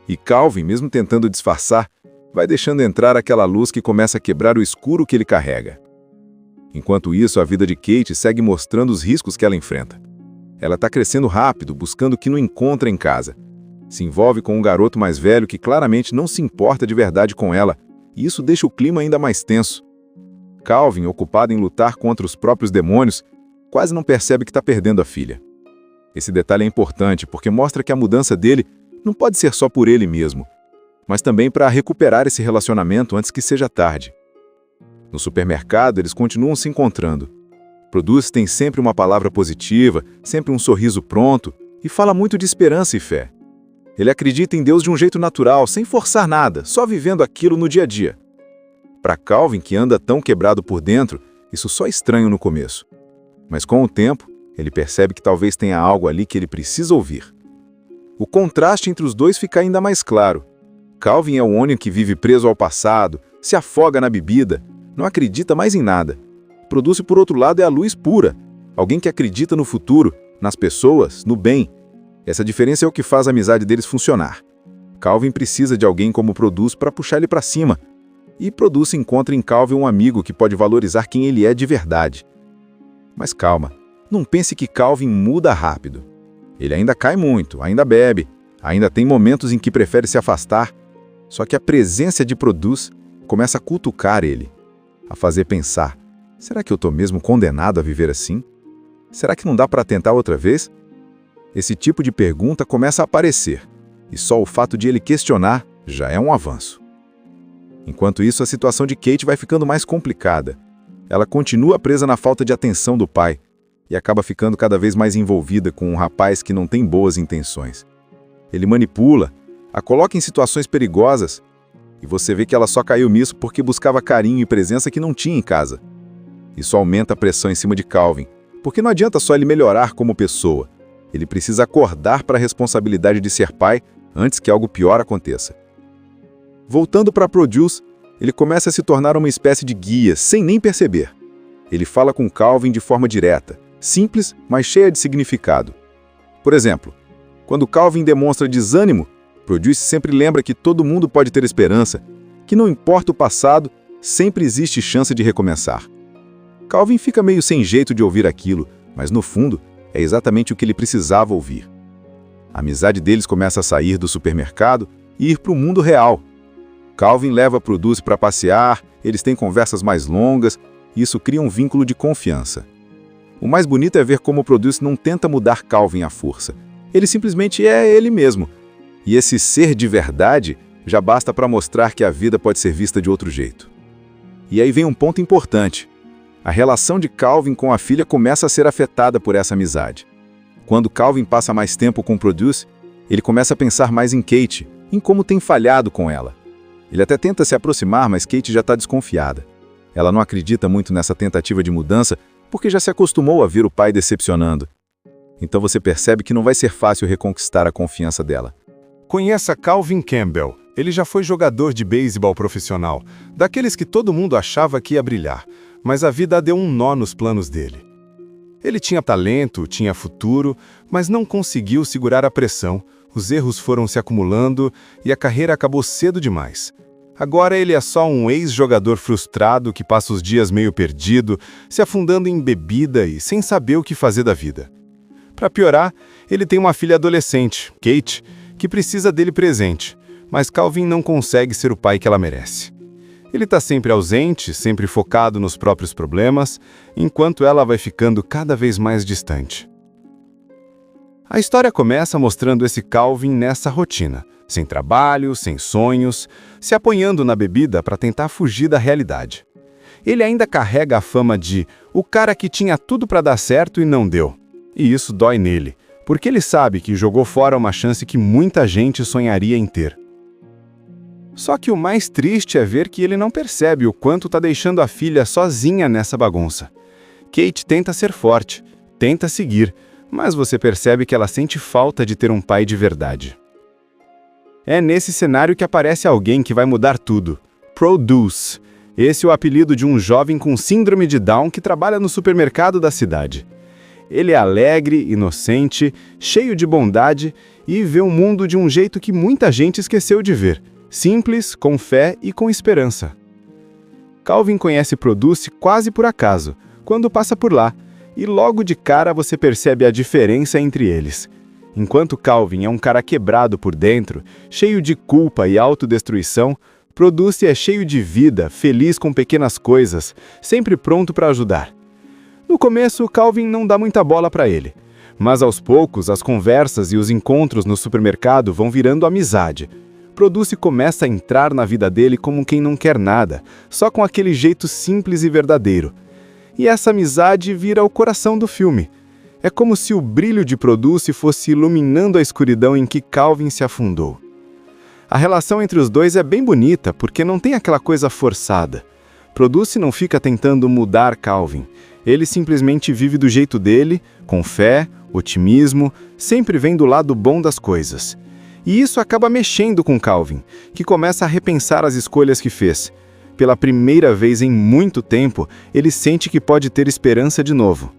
E Calvin, mesmo tentando disfarçar, vai deixando entrar aquela luz que começa a quebrar o escuro que ele carrega. Enquanto isso, a vida de Kate segue mostrando os riscos que ela enfrenta. Ela está crescendo rápido, buscando o que não encontra em casa. Se envolve com um garoto mais velho que claramente não se importa de verdade com ela, e isso deixa o clima ainda mais tenso. Calvin, ocupado em lutar contra os próprios demônios, quase não percebe que está perdendo a filha. Esse detalhe é importante porque mostra que a mudança dele não pode ser só por ele mesmo, mas também para recuperar esse relacionamento antes que seja tarde. No supermercado, eles continuam se encontrando. Produce tem sempre uma palavra positiva, sempre um sorriso pronto, e fala muito de esperança e fé. Ele acredita em Deus de um jeito natural, sem forçar nada, só vivendo aquilo no dia a dia. Para Calvin, que anda tão quebrado por dentro, isso só é estranho no começo. Mas com o tempo, ele percebe que talvez tenha algo ali que ele precisa ouvir. O contraste entre os dois fica ainda mais claro. Calvin é o homem que vive preso ao passado, se afoga na bebida, não acredita mais em nada. Produce, por outro lado, é a luz pura, alguém que acredita no futuro, nas pessoas, no bem. Essa diferença é o que faz a amizade deles funcionar. Calvin precisa de alguém como Produce para puxar ele para cima. E Produce encontra em Calvin um amigo que pode valorizar quem ele é de verdade. Mas calma, não pense que Calvin muda rápido. Ele ainda cai muito, ainda bebe, ainda tem momentos em que prefere se afastar. Só que a presença de Produce começa a cutucar ele, a fazer pensar: será que eu estou mesmo condenado a viver assim? Será que não dá para tentar outra vez? Esse tipo de pergunta começa a aparecer, e só o fato de ele questionar já é um avanço. Enquanto isso, a situação de Kate vai ficando mais complicada. Ela continua presa na falta de atenção do pai, e acaba ficando cada vez mais envolvida com um rapaz que não tem boas intenções. Ele manipula, a coloca em situações perigosas, e você vê que ela só caiu nisso porque buscava carinho e presença que não tinha em casa. Isso aumenta a pressão em cima de Calvin, porque não adianta só ele melhorar como pessoa. Ele precisa acordar para a responsabilidade de ser pai antes que algo pior aconteça. Voltando para Produce, ele começa a se tornar uma espécie de guia, sem nem perceber. Ele fala com Calvin de forma direta, simples, mas cheia de significado. Por exemplo, quando Calvin demonstra desânimo, Produce sempre lembra que todo mundo pode ter esperança, que não importa o passado, sempre existe chance de recomeçar. Calvin fica meio sem jeito de ouvir aquilo, mas no fundo, é exatamente o que ele precisava ouvir. A amizade deles começa a sair do supermercado e ir para o mundo real. Calvin leva Produce para passear, eles têm conversas mais longas, e isso cria um vínculo de confiança. O mais bonito é ver como Produce não tenta mudar Calvin à força. Ele simplesmente é ele mesmo. E esse ser de verdade já basta para mostrar que a vida pode ser vista de outro jeito. E aí vem um ponto importante. A relação de Calvin com a filha começa a ser afetada por essa amizade. Quando Calvin passa mais tempo com Produce, ele começa a pensar mais em Kate, em como tem falhado com ela. Ele até tenta se aproximar, mas Kate já está desconfiada. Ela não acredita muito nessa tentativa de mudança, porque já se acostumou a ver o pai decepcionando. Então você percebe que não vai ser fácil reconquistar a confiança dela. Conheça Calvin Campbell. Ele já foi jogador de beisebol profissional, daqueles que todo mundo achava que ia brilhar, mas a vida deu um nó nos planos dele. Ele tinha talento, tinha futuro, mas não conseguiu segurar a pressão, os erros foram se acumulando e a carreira acabou cedo demais. Agora ele é só um ex-jogador frustrado que passa os dias meio perdido, se afundando em bebida e sem saber o que fazer da vida. Para piorar, ele tem uma filha adolescente, Kate, que precisa dele presente, mas Calvin não consegue ser o pai que ela merece. Ele está sempre ausente, sempre focado nos próprios problemas, enquanto ela vai ficando cada vez mais distante. A história começa mostrando esse Calvin nessa rotina, sem trabalho, sem sonhos, se apoiando na bebida para tentar fugir da realidade. Ele ainda carrega a fama de o cara que tinha tudo para dar certo e não deu. E isso dói nele, porque ele sabe que jogou fora uma chance que muita gente sonharia em ter. Só que o mais triste é ver que ele não percebe o quanto está deixando a filha sozinha nessa bagunça. Kate tenta ser forte, tenta seguir, mas você percebe que ela sente falta de ter um pai de verdade. É nesse cenário que aparece alguém que vai mudar tudo. Produce. Esse é o apelido de um jovem com síndrome de Down que trabalha no supermercado da cidade. Ele é alegre, inocente, cheio de bondade e vê o mundo de um jeito que muita gente esqueceu de ver. Simples, com fé e com esperança. Calvin conhece Produce quase por acaso, quando passa por lá, e logo de cara você percebe a diferença entre eles. Enquanto Calvin é um cara quebrado por dentro, cheio de culpa e autodestruição, Produce é cheio de vida, feliz com pequenas coisas, sempre pronto para ajudar. No começo, Calvin não dá muita bola para ele, mas aos poucos as conversas e os encontros no supermercado vão virando amizade. Produce começa a entrar na vida dele como quem não quer nada, só com aquele jeito simples e verdadeiro. E essa amizade vira o coração do filme. É como se o brilho de Produce fosse iluminando a escuridão em que Calvin se afundou. A relação entre os dois é bem bonita, porque não tem aquela coisa forçada. Produce não fica tentando mudar Calvin. Ele simplesmente vive do jeito dele, com fé, otimismo, sempre vem do lado bom das coisas. E isso acaba mexendo com Calvin, que começa a repensar as escolhas que fez. Pela primeira vez em muito tempo, ele sente que pode ter esperança de novo.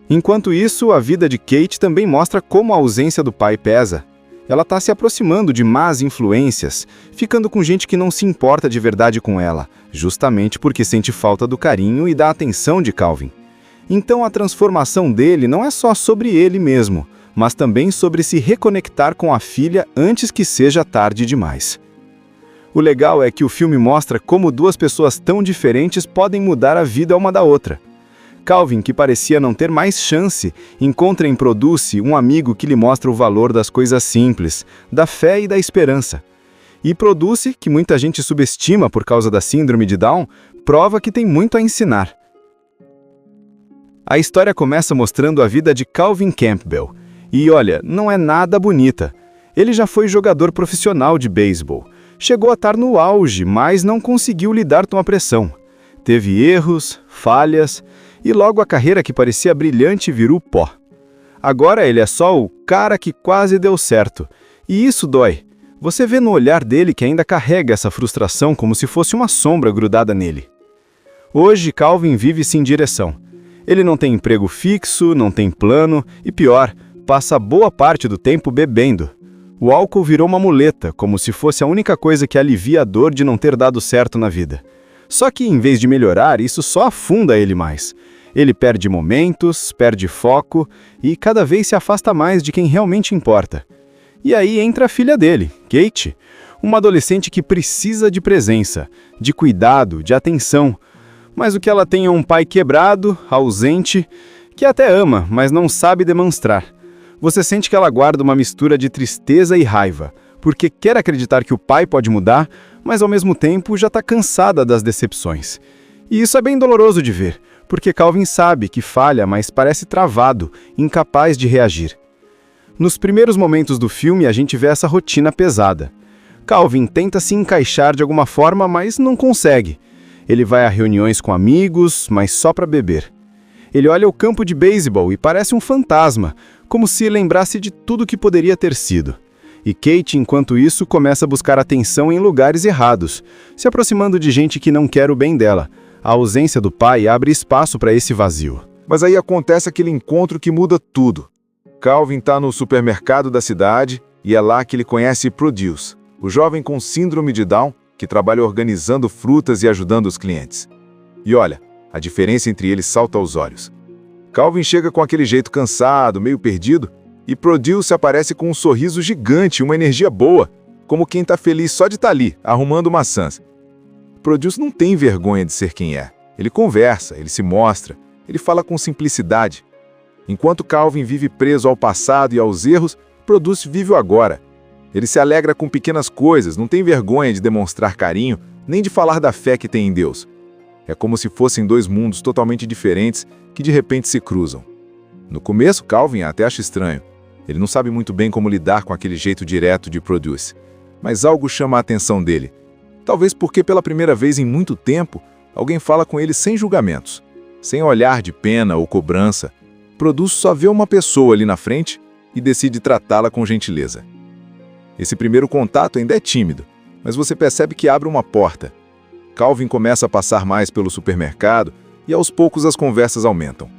Enquanto isso, a vida de Kate também mostra como a ausência do pai pesa. Ela está se aproximando de más influências, ficando com gente que não se importa de verdade com ela, justamente porque sente falta do carinho e da atenção de Calvin. Então a transformação dele não é só sobre ele mesmo, mas também sobre se reconectar com a filha antes que seja tarde demais. O legal é que o filme mostra como duas pessoas tão diferentes podem mudar a vida uma da outra. Calvin, que parecia não ter mais chance, encontra em Produce um amigo que lhe mostra o valor das coisas simples, da fé e da esperança. E Produce, que muita gente subestima por causa da síndrome de Down, prova que tem muito a ensinar. A história começa mostrando a vida de Calvin Campbell. E olha, não é nada bonita. Ele já foi jogador profissional de beisebol. Chegou a estar no auge, mas não conseguiu lidar com a pressão. Teve erros, falhas, e logo a carreira que parecia brilhante virou pó. Agora ele é só o cara que quase deu certo. E isso dói. Você vê no olhar dele que ainda carrega essa frustração como se fosse uma sombra grudada nele. Hoje, Calvin vive sem direção. Ele não tem emprego fixo, não tem plano e pior, passa boa parte do tempo bebendo. O álcool virou uma muleta, como se fosse a única coisa que alivia a dor de não ter dado certo na vida. Só que, em vez de melhorar, isso só afunda ele mais. Ele perde momentos, perde foco e cada vez se afasta mais de quem realmente importa. E aí entra a filha dele, Kate, uma adolescente que precisa de presença, de cuidado, de atenção. Mas o que ela tem é um pai quebrado, ausente, que até ama, mas não sabe demonstrar. Você sente que ela guarda uma mistura de tristeza e raiva, porque quer acreditar que o pai pode mudar, mas ao mesmo tempo já está cansada das decepções. E isso é bem doloroso de ver, porque Calvin sabe que falha, mas parece travado, incapaz de reagir. Nos primeiros momentos do filme, a gente vê essa rotina pesada. Calvin tenta se encaixar de alguma forma, mas não consegue. Ele vai a reuniões com amigos, mas só para beber. Ele olha o campo de beisebol e parece um fantasma, como se lembrasse de tudo que poderia ter sido. E Kate, enquanto isso, começa a buscar atenção em lugares errados, se aproximando de gente que não quer o bem dela. A ausência do pai abre espaço para esse vazio. Mas aí acontece aquele encontro que muda tudo. Calvin está no supermercado da cidade e é lá que ele conhece Produce, o jovem com síndrome de Down que trabalha organizando frutas e ajudando os clientes. E olha, a diferença entre eles salta aos olhos. Calvin chega com aquele jeito cansado, meio perdido, e Produce aparece com um sorriso gigante, uma energia boa, como quem está feliz só de estar ali, arrumando maçãs. Produce não tem vergonha de ser quem é. Ele conversa, ele se mostra, ele fala com simplicidade. Enquanto Calvin vive preso ao passado e aos erros, Produce vive o agora. Ele se alegra com pequenas coisas, não tem vergonha de demonstrar carinho, nem de falar da fé que tem em Deus. É como se fossem dois mundos totalmente diferentes que de repente se cruzam. No começo, Calvin até acha estranho. Ele não sabe muito bem como lidar com aquele jeito direto de Produce. Mas algo chama a atenção dele. Talvez porque pela primeira vez em muito tempo, alguém fala com ele sem julgamentos, sem olhar de pena ou cobrança. Produce só vê uma pessoa ali na frente e decide tratá-la com gentileza. Esse primeiro contato ainda é tímido, mas você percebe que abre uma porta. Calvin começa a passar mais pelo supermercado e aos poucos as conversas aumentam.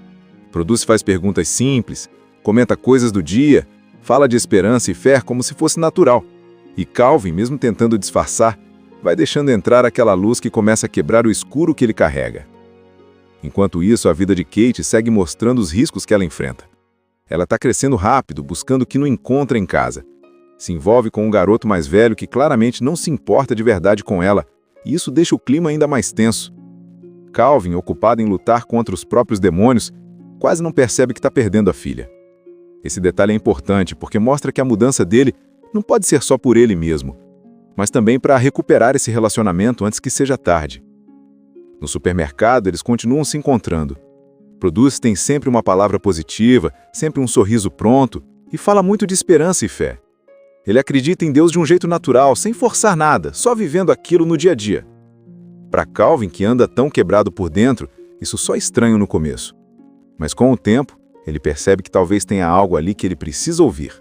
Produce faz perguntas simples, comenta coisas do dia, fala de esperança e fé como se fosse natural. E Calvin, mesmo tentando disfarçar, vai deixando entrar aquela luz que começa a quebrar o escuro que ele carrega. Enquanto isso, a vida de Kate segue mostrando os riscos que ela enfrenta. Ela está crescendo rápido, buscando o que não encontra em casa. Se envolve com um garoto mais velho que claramente não se importa de verdade com ela, e isso deixa o clima ainda mais tenso. Calvin, ocupado em lutar contra os próprios demônios, quase não percebe que está perdendo a filha. Esse detalhe é importante porque mostra que a mudança dele não pode ser só por ele mesmo, mas também para recuperar esse relacionamento antes que seja tarde. No supermercado, eles continuam se encontrando. Produce tem sempre uma palavra positiva, sempre um sorriso pronto, e fala muito de esperança e fé. Ele acredita em Deus de um jeito natural, sem forçar nada, só vivendo aquilo no dia a dia. Para Calvin, que anda tão quebrado por dentro, isso só é estranho no começo. Mas com o tempo, ele percebe que talvez tenha algo ali que ele precisa ouvir.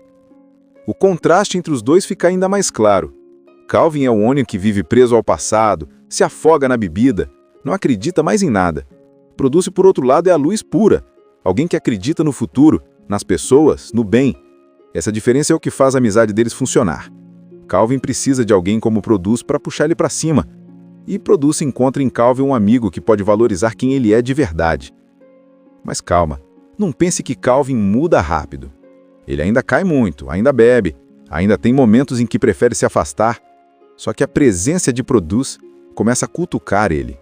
O contraste entre os dois fica ainda mais claro. Calvin é o homem que vive preso ao passado, se afoga na bebida, não acredita mais em nada. Produce, por outro lado, é a luz pura, alguém que acredita no futuro, nas pessoas, no bem. Essa diferença é o que faz a amizade deles funcionar. Calvin precisa de alguém como Produce para puxar ele para cima, e Produce encontra em Calvin um amigo que pode valorizar quem ele é de verdade. Mas calma, não pense que Calvin muda rápido. Ele ainda cai muito, ainda bebe, ainda tem momentos em que prefere se afastar. Só que a presença de Produce começa a cutucar ele,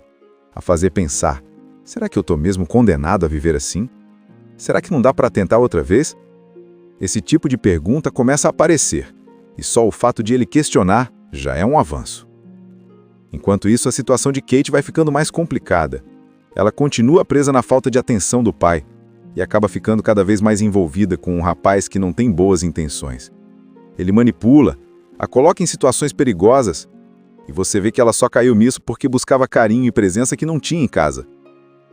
a fazer pensar: será que eu estou mesmo condenado a viver assim? Será que não dá para tentar outra vez? Esse tipo de pergunta começa a aparecer, e só o fato de ele questionar já é um avanço. Enquanto isso, a situação de Kate vai ficando mais complicada. Ela continua presa na falta de atenção do pai, e acaba ficando cada vez mais envolvida com um rapaz que não tem boas intenções. Ele manipula, a coloca em situações perigosas, e você vê que ela só caiu nisso porque buscava carinho e presença que não tinha em casa.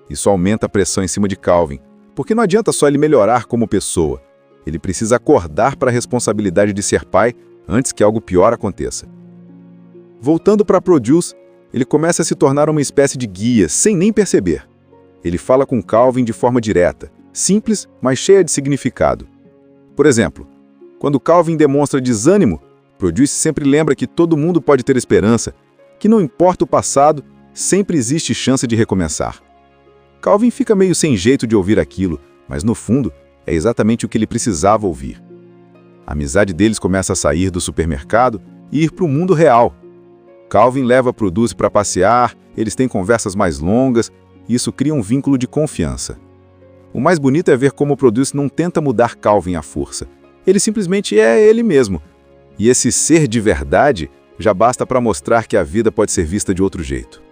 Isso aumenta a pressão em cima de Calvin, porque não adianta só ele melhorar como pessoa. Ele precisa acordar para a responsabilidade de ser pai antes que algo pior aconteça. Voltando para Produce, ele começa a se tornar uma espécie de guia, sem nem perceber. Ele fala com Calvin de forma direta, simples, mas cheia de significado. Por exemplo, quando Calvin demonstra desânimo, Produce sempre lembra que todo mundo pode ter esperança, que não importa o passado, sempre existe chance de recomeçar. Calvin fica meio sem jeito de ouvir aquilo, mas no fundo, é exatamente o que ele precisava ouvir. A amizade deles começa a sair do supermercado e ir para o mundo real. Calvin leva Produce para passear, eles têm conversas mais longas, e isso cria um vínculo de confiança. O mais bonito é ver como o Produce não tenta mudar Calvin à força. Ele simplesmente é ele mesmo. E esse ser de verdade já basta para mostrar que a vida pode ser vista de outro jeito.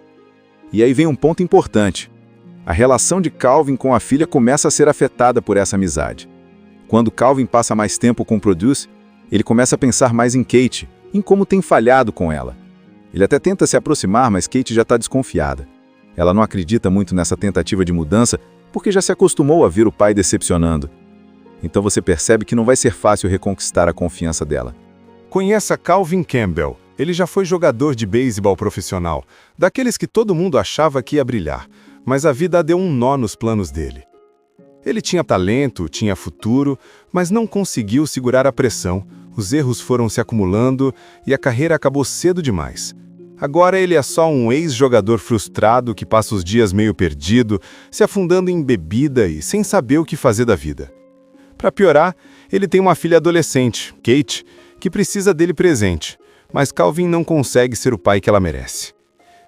E aí vem um ponto importante. A relação de Calvin com a filha começa a ser afetada por essa amizade. Quando Calvin passa mais tempo com o Produce, ele começa a pensar mais em Kate, em como tem falhado com ela. Ele até tenta se aproximar, mas Kate já está desconfiada. Ela não acredita muito nessa tentativa de mudança, porque já se acostumou a ver o pai decepcionando. Então você percebe que não vai ser fácil reconquistar a confiança dela. Conheça Calvin Campbell. Ele já foi jogador de beisebol profissional, daqueles que todo mundo achava que ia brilhar, mas a vida deu um nó nos planos dele. Ele tinha talento, tinha futuro, mas não conseguiu segurar a pressão, os erros foram se acumulando e a carreira acabou cedo demais. Agora ele é só um ex-jogador frustrado que passa os dias meio perdido, se afundando em bebida e sem saber o que fazer da vida. Para piorar, ele tem uma filha adolescente, Kate, que precisa dele presente, mas Calvin não consegue ser o pai que ela merece.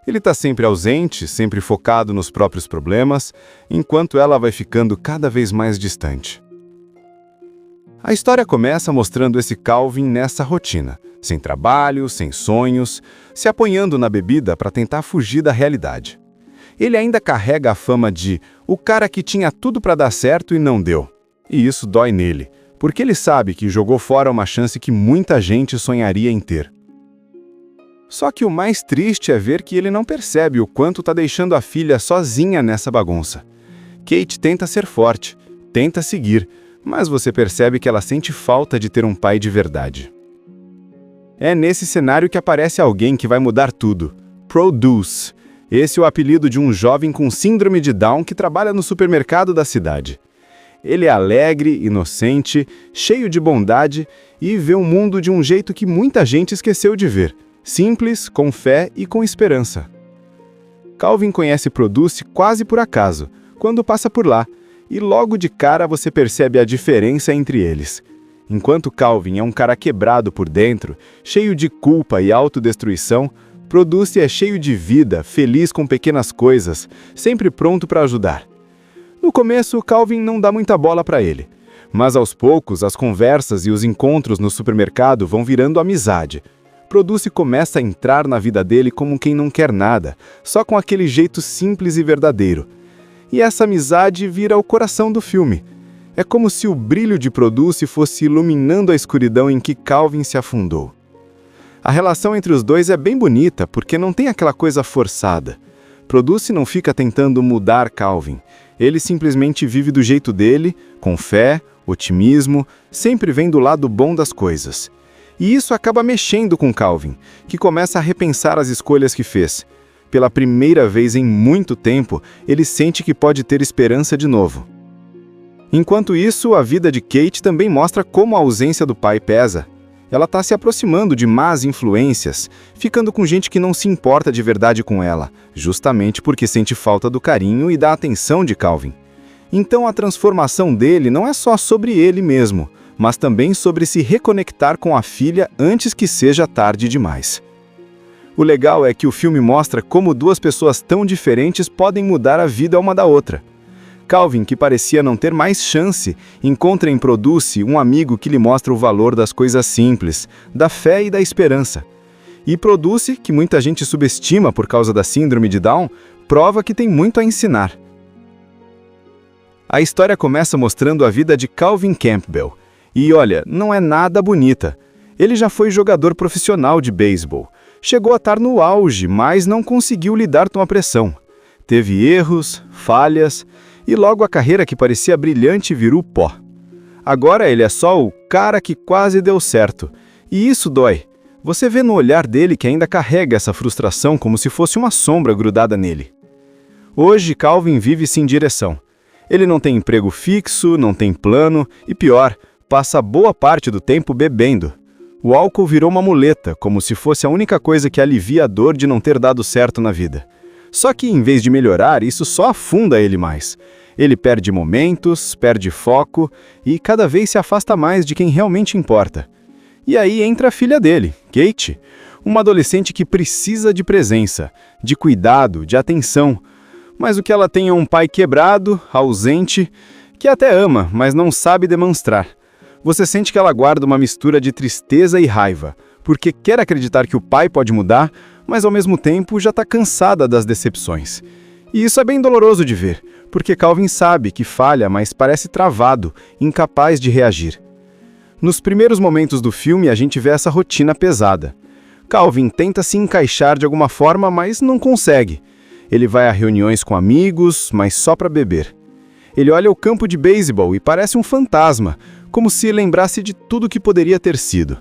Ele está sempre ausente, sempre focado nos próprios problemas, enquanto ela vai ficando cada vez mais distante. A história começa mostrando esse Calvin nessa rotina, sem trabalho, sem sonhos, se apoiando na bebida para tentar fugir da realidade. Ele ainda carrega a fama de o cara que tinha tudo para dar certo e não deu. E isso dói nele, porque ele sabe que jogou fora uma chance que muita gente sonharia em ter. Só que o mais triste é ver que ele não percebe o quanto está deixando a filha sozinha nessa bagunça. Kate tenta ser forte, tenta seguir, mas você percebe que ela sente falta de ter um pai de verdade. É nesse cenário que aparece alguém que vai mudar tudo. Produce. Esse é o apelido de um jovem com síndrome de Down que trabalha no supermercado da cidade. Ele é alegre, inocente, cheio de bondade e vê o mundo de um jeito que muita gente esqueceu de ver. Simples, com fé e com esperança. Calvin conhece Produce quase por acaso, quando passa por lá, e logo de cara você percebe a diferença entre eles. Enquanto Calvin é um cara quebrado por dentro, cheio de culpa e autodestruição, Produce é cheio de vida, feliz com pequenas coisas, sempre pronto para ajudar. No começo, Calvin não dá muita bola para ele, mas aos poucos as conversas e os encontros no supermercado vão virando amizade. Produce começa a entrar na vida dele como quem não quer nada, só com aquele jeito simples e verdadeiro. E essa amizade vira o coração do filme. É como se o brilho de Produce fosse iluminando a escuridão em que Calvin se afundou. A relação entre os dois é bem bonita, porque não tem aquela coisa forçada. Produce não fica tentando mudar Calvin. Ele simplesmente vive do jeito dele, com fé, otimismo, sempre vem do lado bom das coisas. E isso acaba mexendo com Calvin, que começa a repensar as escolhas que fez. Pela primeira vez em muito tempo, ele sente que pode ter esperança de novo. Enquanto isso, a vida de Kate também mostra como a ausência do pai pesa. Ela está se aproximando de más influências, ficando com gente que não se importa de verdade com ela, justamente porque sente falta do carinho e da atenção de Calvin. Então a transformação dele não é só sobre ele mesmo, mas também sobre se reconectar com a filha antes que seja tarde demais. O legal é que o filme mostra como duas pessoas tão diferentes podem mudar a vida uma da outra. Calvin, que parecia não ter mais chance, encontra em Produce um amigo que lhe mostra o valor das coisas simples, da fé e da esperança. E Produce, que muita gente subestima por causa da síndrome de Down, prova que tem muito a ensinar. A história começa mostrando a vida de Calvin Campbell. E olha, não é nada bonita. Ele já foi jogador profissional de beisebol. Chegou a estar no auge, mas não conseguiu lidar com a pressão. Teve erros, falhas, e logo a carreira que parecia brilhante virou pó. Agora ele é só o cara que quase deu certo. E isso dói. Você vê no olhar dele que ainda carrega essa frustração como se fosse uma sombra grudada nele. Hoje, Calvin vive sem direção. Ele não tem emprego fixo, não tem plano e pior, passa boa parte do tempo bebendo. O álcool virou uma muleta, como se fosse a única coisa que alivia a dor de não ter dado certo na vida. Só que, em vez de melhorar, isso só afunda ele mais. Ele perde momentos, perde foco e cada vez se afasta mais de quem realmente importa. E aí entra a filha dele, Kate, uma adolescente que precisa de presença, de cuidado, de atenção. Mas o que ela tem é um pai quebrado, ausente que até ama, mas não sabe demonstrar. Você sente que ela guarda uma mistura de tristeza e raiva, porque quer acreditar que o pai pode mudar, mas ao mesmo tempo já está cansada das decepções. E isso é bem doloroso de ver, porque Calvin sabe que falha, mas parece travado, incapaz de reagir. Nos primeiros momentos do filme, a gente vê essa rotina pesada. Calvin tenta se encaixar de alguma forma, mas não consegue. Ele vai a reuniões com amigos, mas só para beber. Ele olha o campo de beisebol e parece um fantasma, como se lembrasse de tudo que poderia ter sido.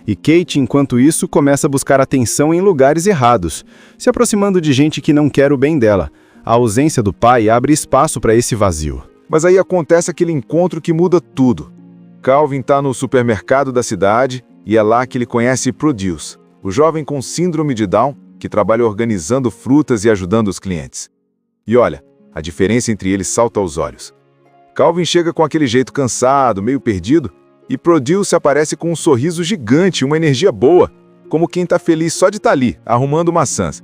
E Kate, enquanto isso, começa a buscar atenção em lugares errados, se aproximando de gente que não quer o bem dela. A ausência do pai abre espaço para esse vazio. Mas aí acontece aquele encontro que muda tudo. Calvin está no supermercado da cidade e é lá que ele conhece Produce, o jovem com síndrome de Down que trabalha organizando frutas e ajudando os clientes. E olha, a diferença entre eles salta aos olhos. Calvin chega com aquele jeito cansado, meio perdido, e Produce aparece com um sorriso gigante, uma energia boa, como quem está feliz só de estar ali, arrumando maçãs.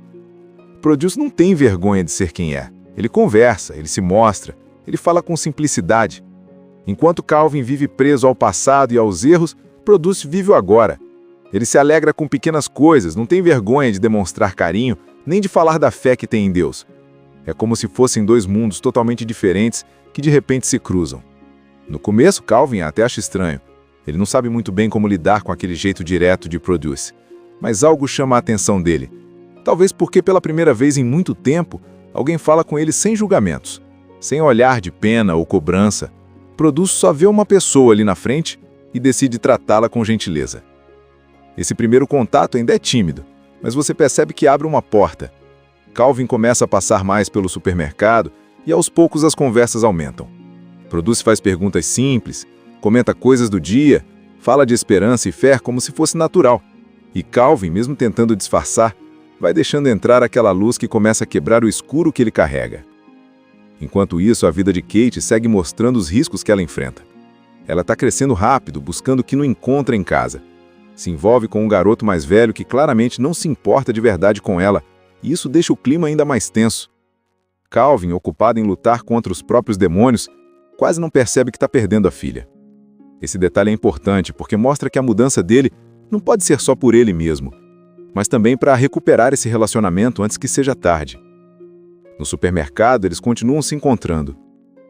Produce não tem vergonha de ser quem é. Ele conversa, ele se mostra, ele fala com simplicidade. Enquanto Calvin vive preso ao passado e aos erros, Produce vive o agora. Ele se alegra com pequenas coisas, não tem vergonha de demonstrar carinho, nem de falar da fé que tem em Deus. É como se fossem dois mundos totalmente diferentes que de repente se cruzam. No começo, Calvin até acha estranho. Ele não sabe muito bem como lidar com aquele jeito direto de Produce. Mas algo chama a atenção dele. Talvez porque pela primeira vez em muito tempo, alguém fala com ele sem julgamentos, sem olhar de pena ou cobrança. Produce só vê uma pessoa ali na frente e decide tratá-la com gentileza. Esse primeiro contato ainda é tímido, mas você percebe que abre uma porta. Calvin começa a passar mais pelo supermercado e aos poucos as conversas aumentam. Produce faz perguntas simples, comenta coisas do dia, fala de esperança e fé como se fosse natural. E Calvin, mesmo tentando disfarçar, vai deixando entrar aquela luz que começa a quebrar o escuro que ele carrega. Enquanto isso, a vida de Kate segue mostrando os riscos que ela enfrenta. Ela está crescendo rápido, buscando o que não encontra em casa. Se envolve com um garoto mais velho que claramente não se importa de verdade com ela, e isso deixa o clima ainda mais tenso. Calvin, ocupado em lutar contra os próprios demônios, quase não percebe que está perdendo a filha. Esse detalhe é importante porque mostra que a mudança dele não pode ser só por ele mesmo, mas também para recuperar esse relacionamento antes que seja tarde. No supermercado, eles continuam se encontrando.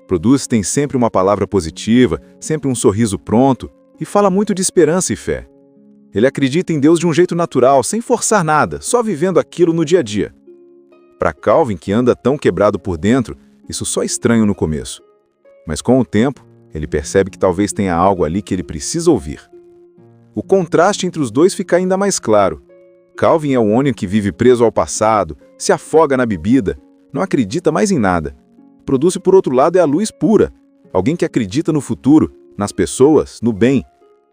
Produce tem sempre uma palavra positiva, sempre um sorriso pronto, e fala muito de esperança e fé. Ele acredita em Deus de um jeito natural, sem forçar nada, só vivendo aquilo no dia a dia. Para Calvin, que anda tão quebrado por dentro, isso só é estranho no começo. Mas com o tempo, ele percebe que talvez tenha algo ali que ele precisa ouvir. O contraste entre os dois fica ainda mais claro. Calvin é o homem que vive preso ao passado, se afoga na bebida, não acredita mais em nada. Produce, por outro lado, é a luz pura, alguém que acredita no futuro, nas pessoas, no bem.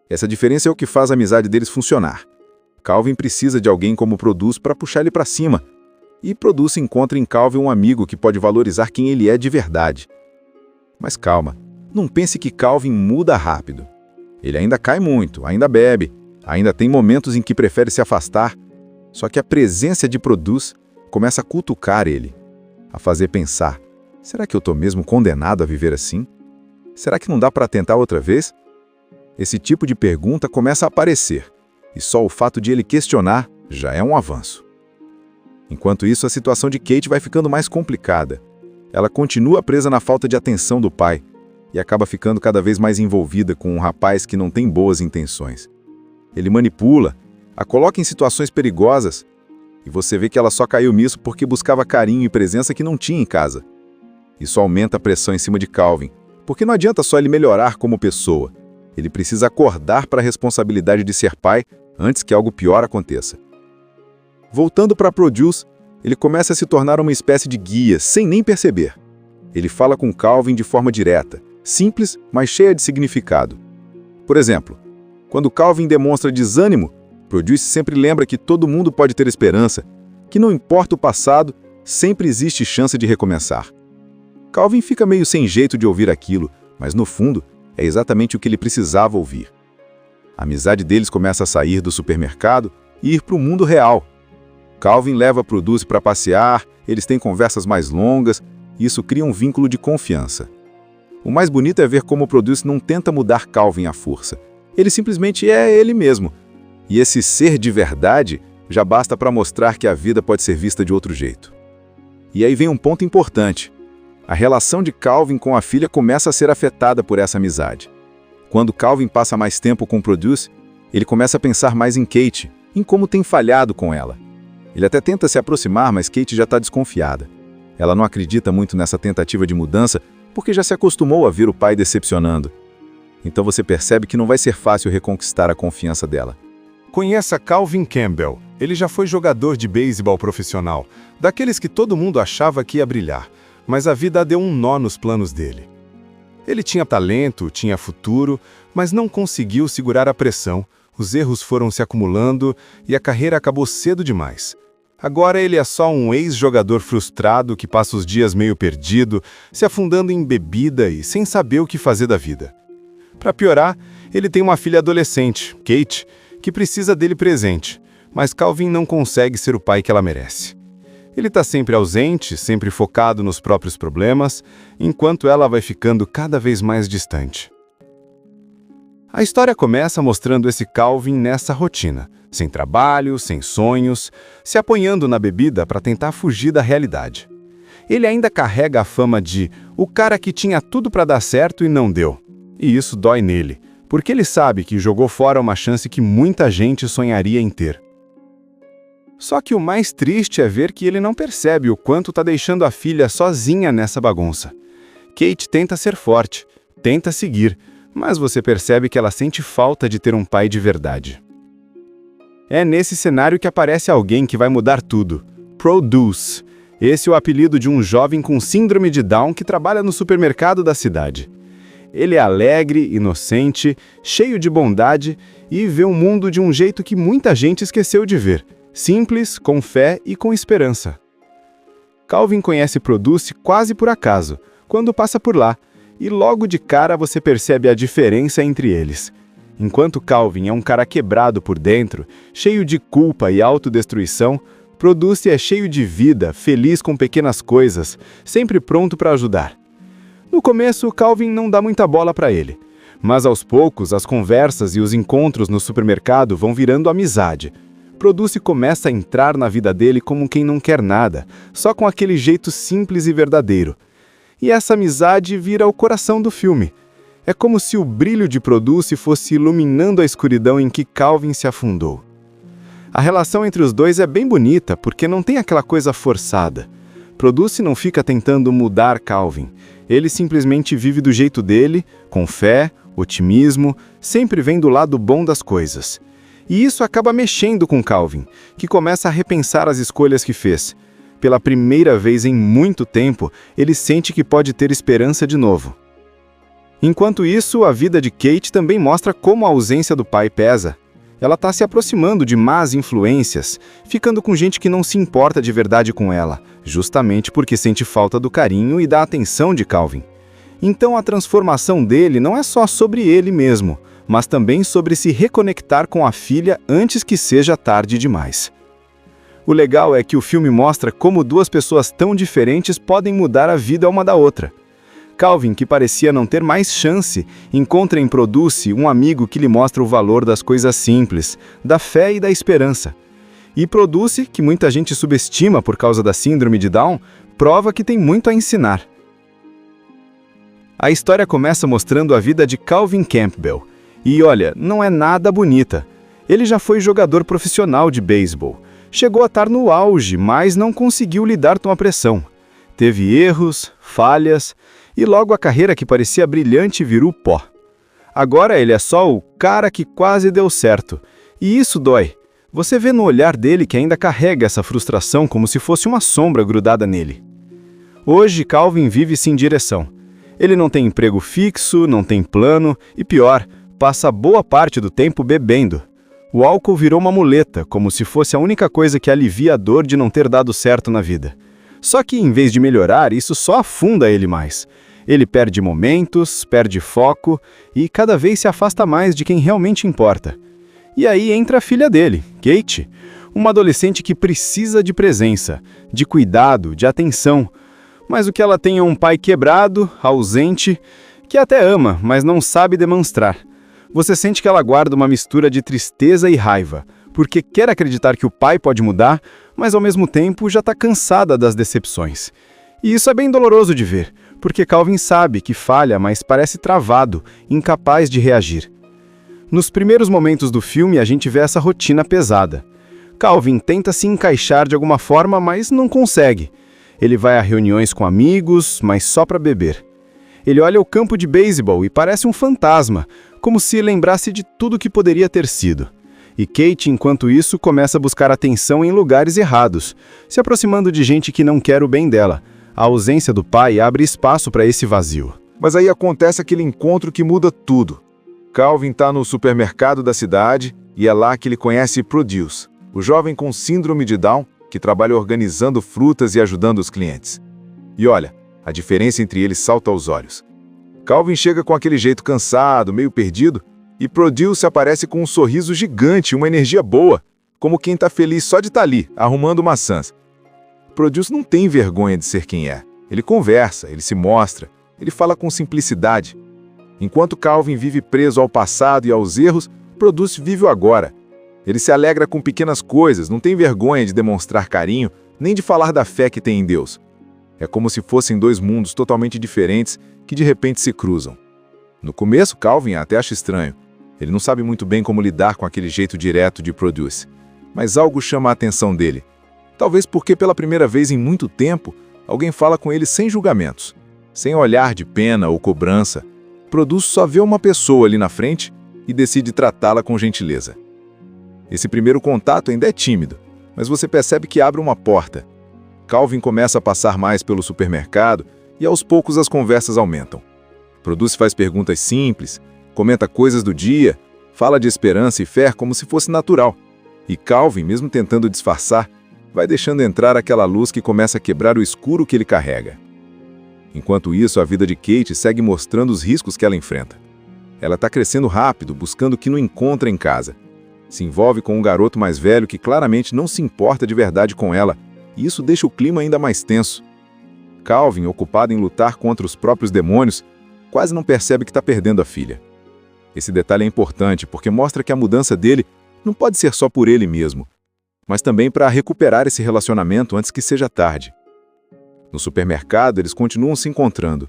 Essa diferença é o que faz a amizade deles funcionar. Calvin precisa de alguém como Produce para puxar ele para cima. E Produce encontra em Calvin um amigo que pode valorizar quem ele é de verdade. Mas calma, não pense que Calvin muda rápido. Ele ainda cai muito, ainda bebe, ainda tem momentos em que prefere se afastar. Só que a presença de Produce começa a cutucar ele, a fazer pensar: será que eu estou mesmo condenado a viver assim? Será que não dá para tentar outra vez? Esse tipo de pergunta começa a aparecer, e só o fato de ele questionar já é um avanço. Enquanto isso, a situação de Kate vai ficando mais complicada. Ela continua presa na falta de atenção do pai, e acaba ficando cada vez mais envolvida com um rapaz que não tem boas intenções. Ele manipula, a coloca em situações perigosas, e você vê que ela só caiu nisso porque buscava carinho e presença que não tinha em casa. Isso aumenta a pressão em cima de Calvin, porque não adianta só ele melhorar como pessoa. Ele precisa acordar para a responsabilidade de ser pai antes que algo pior aconteça. Voltando para Produce, ele começa a se tornar uma espécie de guia, sem nem perceber. Ele fala com Calvin de forma direta, simples, mas cheia de significado. Por exemplo, quando Calvin demonstra desânimo, Produce sempre lembra que todo mundo pode ter esperança, que não importa o passado, sempre existe chance de recomeçar. Calvin fica meio sem jeito de ouvir aquilo, mas no fundo, é exatamente o que ele precisava ouvir. A amizade deles começa a sair do supermercado e ir para o mundo real. Calvin leva Produce para passear, eles têm conversas mais longas, e isso cria um vínculo de confiança. O mais bonito é ver como o Produce não tenta mudar Calvin à força. Ele simplesmente é ele mesmo. E esse ser de verdade já basta para mostrar que a vida pode ser vista de outro jeito. E aí vem um ponto importante. A relação de Calvin com a filha começa a ser afetada por essa amizade. Quando Calvin passa mais tempo com o Produce, ele começa a pensar mais em Kate, em como tem falhado com ela. Ele até tenta se aproximar, mas Kate já está desconfiada. Ela não acredita muito nessa tentativa de mudança, porque já se acostumou a ver o pai decepcionando. Então você percebe que não vai ser fácil reconquistar a confiança dela. Conheça Calvin Campbell. Ele já foi jogador de beisebol profissional, daqueles que todo mundo achava que ia brilhar, mas a vida deu um nó nos planos dele. Ele tinha talento, tinha futuro, mas não conseguiu segurar a pressão, os erros foram se acumulando e a carreira acabou cedo demais. Agora ele é só um ex-jogador frustrado que passa os dias meio perdido, se afundando em bebida e sem saber o que fazer da vida. Para piorar, ele tem uma filha adolescente, Kate, que precisa dele presente, mas Calvin não consegue ser o pai que ela merece. Ele está sempre ausente, sempre focado nos próprios problemas, enquanto ela vai ficando cada vez mais distante. A história começa mostrando esse Calvin nessa rotina, sem trabalho, sem sonhos, se apoiando na bebida para tentar fugir da realidade. Ele ainda carrega a fama de o cara que tinha tudo para dar certo e não deu. E isso dói nele, porque ele sabe que jogou fora uma chance que muita gente sonharia em ter. Só que o mais triste é ver que ele não percebe o quanto está deixando a filha sozinha nessa bagunça. Kate tenta ser forte, tenta seguir, mas você percebe que ela sente falta de ter um pai de verdade. É nesse cenário que aparece alguém que vai mudar tudo. Produce. Esse é o apelido de um jovem com síndrome de Down que trabalha no supermercado da cidade. Ele é alegre, inocente, cheio de bondade e vê o mundo de um jeito que muita gente esqueceu de ver. Simples, com fé e com esperança. Calvin conhece Produce quase por acaso, quando passa por lá, e logo de cara você percebe a diferença entre eles. Enquanto Calvin é um cara quebrado por dentro, cheio de culpa e autodestruição, Produce é cheio de vida, feliz com pequenas coisas, sempre pronto para ajudar. No começo, Calvin não dá muita bola para ele, mas aos poucos as conversas e os encontros no supermercado vão virando amizade. Produce começa a entrar na vida dele como quem não quer nada, só com aquele jeito simples e verdadeiro. E essa amizade vira o coração do filme. É como se o brilho de Produce fosse iluminando a escuridão em que Calvin se afundou. A relação entre os dois é bem bonita, porque não tem aquela coisa forçada. Produce não fica tentando mudar Calvin. Ele simplesmente vive do jeito dele, com fé, otimismo, sempre vendo o lado bom das coisas. E isso acaba mexendo com Calvin, que começa a repensar as escolhas que fez. Pela primeira vez em muito tempo, ele sente que pode ter esperança de novo. Enquanto isso, a vida de Kate também mostra como a ausência do pai pesa. Ela está se aproximando de más influências, ficando com gente que não se importa de verdade com ela, justamente porque sente falta do carinho e da atenção de Calvin. Então a transformação dele não é só sobre ele mesmo, mas também sobre se reconectar com a filha antes que seja tarde demais. O legal é que o filme mostra como duas pessoas tão diferentes podem mudar a vida uma da outra. Calvin, que parecia não ter mais chance, encontra em Produce um amigo que lhe mostra o valor das coisas simples, da fé e da esperança. E Produce, que muita gente subestima por causa da síndrome de Down, prova que tem muito a ensinar. A história começa mostrando a vida de Calvin Campbell. E olha, não é nada bonita. Ele já foi jogador profissional de beisebol. Chegou a estar no auge, mas não conseguiu lidar com a pressão. Teve erros, falhas, e logo a carreira que parecia brilhante virou pó. Agora ele é só o cara que quase deu certo. E isso dói. Você vê no olhar dele que ainda carrega essa frustração como se fosse uma sombra grudada nele. Hoje, Calvin vive sem direção. Ele não tem emprego fixo, não tem plano e pior, passa boa parte do tempo bebendo. O álcool virou uma muleta, como se fosse a única coisa que alivia a dor de não ter dado certo na vida. Só que, em vez de melhorar, isso só afunda ele mais. Ele perde momentos, perde foco e cada vez se afasta mais de quem realmente importa. E aí entra a filha dele, Kate, uma adolescente que precisa de presença, de cuidado, de atenção. Mas o que ela tem é um pai quebrado, ausente, que até ama, mas não sabe demonstrar. Você sente que ela guarda uma mistura de tristeza e raiva, porque quer acreditar que o pai pode mudar, mas ao mesmo tempo já está cansada das decepções. E isso é bem doloroso de ver, porque Calvin sabe que falha, mas parece travado, incapaz de reagir. Nos primeiros momentos do filme, a gente vê essa rotina pesada. Calvin tenta se encaixar de alguma forma, mas não consegue. Ele vai a reuniões com amigos, mas só para beber. Ele olha o campo de beisebol e parece um fantasma, como se lembrasse de tudo que poderia ter sido. E Kate, enquanto isso, começa a buscar atenção em lugares errados, se aproximando de gente que não quer o bem dela. A ausência do pai abre espaço para esse vazio. Mas aí acontece aquele encontro que muda tudo. Calvin está no supermercado da cidade e é lá que ele conhece Produce, o jovem com síndrome de Down que trabalha organizando frutas e ajudando os clientes. E olha, a diferença entre eles salta aos olhos. Calvin chega com aquele jeito cansado, meio perdido, e Produce aparece com um sorriso gigante, uma energia boa, como quem está feliz só de estar ali, arrumando maçãs. Produce não tem vergonha de ser quem é. Ele conversa, ele se mostra, ele fala com simplicidade. Enquanto Calvin vive preso ao passado e aos erros, Produce vive o agora. Ele se alegra com pequenas coisas, não tem vergonha de demonstrar carinho, nem de falar da fé que tem em Deus. É como se fossem dois mundos totalmente diferentes que de repente se cruzam. No começo, Calvin até acha estranho. Ele não sabe muito bem como lidar com aquele jeito direto de Produce. Mas algo chama a atenção dele. Talvez porque pela primeira vez em muito tempo, alguém fala com ele sem julgamentos, sem olhar de pena ou cobrança. Produce só vê uma pessoa ali na frente e decide tratá-la com gentileza. Esse primeiro contato ainda é tímido, mas você percebe que abre uma porta. Calvin começa a passar mais pelo supermercado e aos poucos as conversas aumentam. Produce faz perguntas simples, comenta coisas do dia, fala de esperança e fé como se fosse natural. E Calvin, mesmo tentando disfarçar, vai deixando entrar aquela luz que começa a quebrar o escuro que ele carrega. Enquanto isso, a vida de Kate segue mostrando os riscos que ela enfrenta. Ela está crescendo rápido, buscando o que não encontra em casa. Se envolve com um garoto mais velho que claramente não se importa de verdade com ela, e isso deixa o clima ainda mais tenso. Calvin, ocupado em lutar contra os próprios demônios, quase não percebe que está perdendo a filha. Esse detalhe é importante porque mostra que a mudança dele não pode ser só por ele mesmo, mas também para recuperar esse relacionamento antes que seja tarde. No supermercado, eles continuam se encontrando.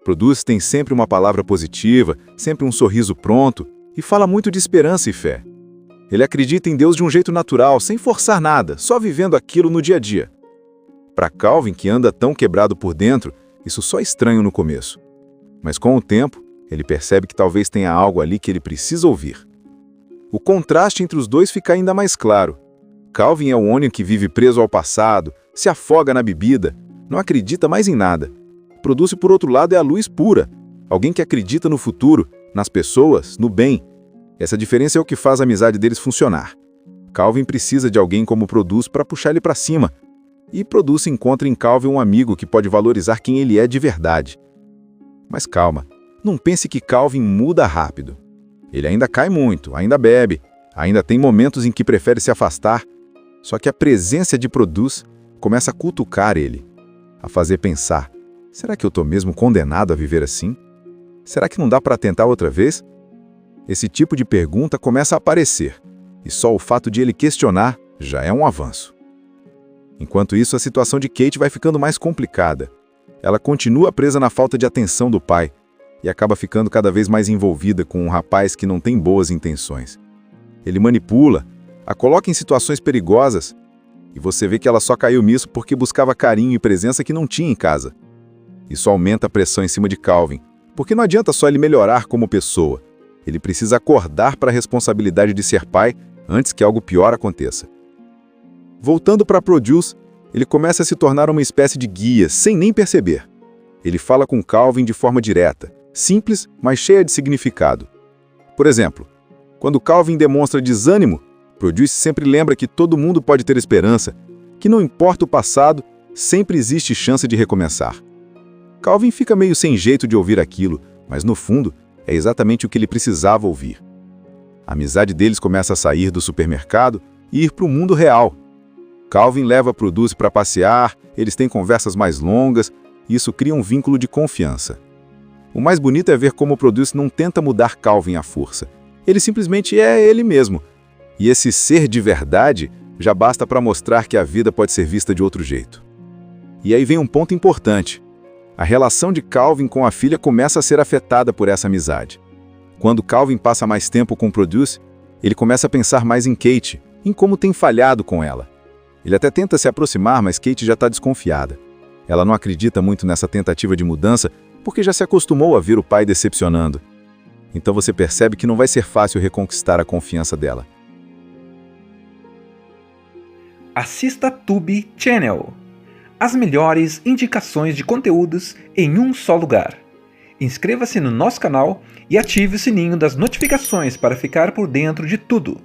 Produce tem sempre uma palavra positiva, sempre um sorriso pronto, e fala muito de esperança e fé. Ele acredita em Deus de um jeito natural, sem forçar nada, só vivendo aquilo no dia a dia. Para Calvin, que anda tão quebrado por dentro, isso só é estranho no começo. Mas com o tempo, ele percebe que talvez tenha algo ali que ele precisa ouvir. O contraste entre os dois fica ainda mais claro. Calvin é o homem que vive preso ao passado, se afoga na bebida, não acredita mais em nada. Produce, por outro lado, é a luz pura, alguém que acredita no futuro, nas pessoas, no bem. Essa diferença é o que faz a amizade deles funcionar. Calvin precisa de alguém como Produce para puxar ele para cima. E Produce encontra em Calvin um amigo que pode valorizar quem ele é de verdade. Mas calma, não pense que Calvin muda rápido. Ele ainda cai muito, ainda bebe, ainda tem momentos em que prefere se afastar. Só que a presença de Produce começa a cutucar ele, a fazer pensar: será que eu estou mesmo condenado a viver assim? Será que não dá para tentar outra vez? Esse tipo de pergunta começa a aparecer, e só o fato de ele questionar já é um avanço. Enquanto isso, a situação de Kate vai ficando mais complicada. Ela continua presa na falta de atenção do pai, e acaba ficando cada vez mais envolvida com um rapaz que não tem boas intenções. Ele manipula, a coloca em situações perigosas, e você vê que ela só caiu nisso porque buscava carinho e presença que não tinha em casa. Isso aumenta a pressão em cima de Calvin, porque não adianta só ele melhorar como pessoa. Ele precisa acordar para a responsabilidade de ser pai antes que algo pior aconteça. Voltando para Produce, ele começa a se tornar uma espécie de guia, sem nem perceber. Ele fala com Calvin de forma direta, simples, mas cheia de significado. Por exemplo, quando Calvin demonstra desânimo, Produce sempre lembra que todo mundo pode ter esperança, que não importa o passado, sempre existe chance de recomeçar. Calvin fica meio sem jeito de ouvir aquilo, mas no fundo, é exatamente o que ele precisava ouvir. A amizade deles começa a sair do supermercado e ir para o mundo real. Calvin leva Produce para passear, eles têm conversas mais longas, e isso cria um vínculo de confiança. O mais bonito é ver como o Produce não tenta mudar Calvin à força. Ele simplesmente é ele mesmo. E esse ser de verdade já basta para mostrar que a vida pode ser vista de outro jeito. E aí vem um ponto importante. A relação de Calvin com a filha começa a ser afetada por essa amizade. Quando Calvin passa mais tempo com o Produce, ele começa a pensar mais em Kate, em como tem falhado com ela. Ele até tenta se aproximar, mas Kate já está desconfiada. Ela não acredita muito nessa tentativa de mudança porque já se acostumou a ver o pai decepcionando. Então você percebe que não vai ser fácil reconquistar a confiança dela. Assista Tubi Channel. As melhores indicações de conteúdos em um só lugar. Inscreva-se no nosso canal e ative o sininho das notificações para ficar por dentro de tudo.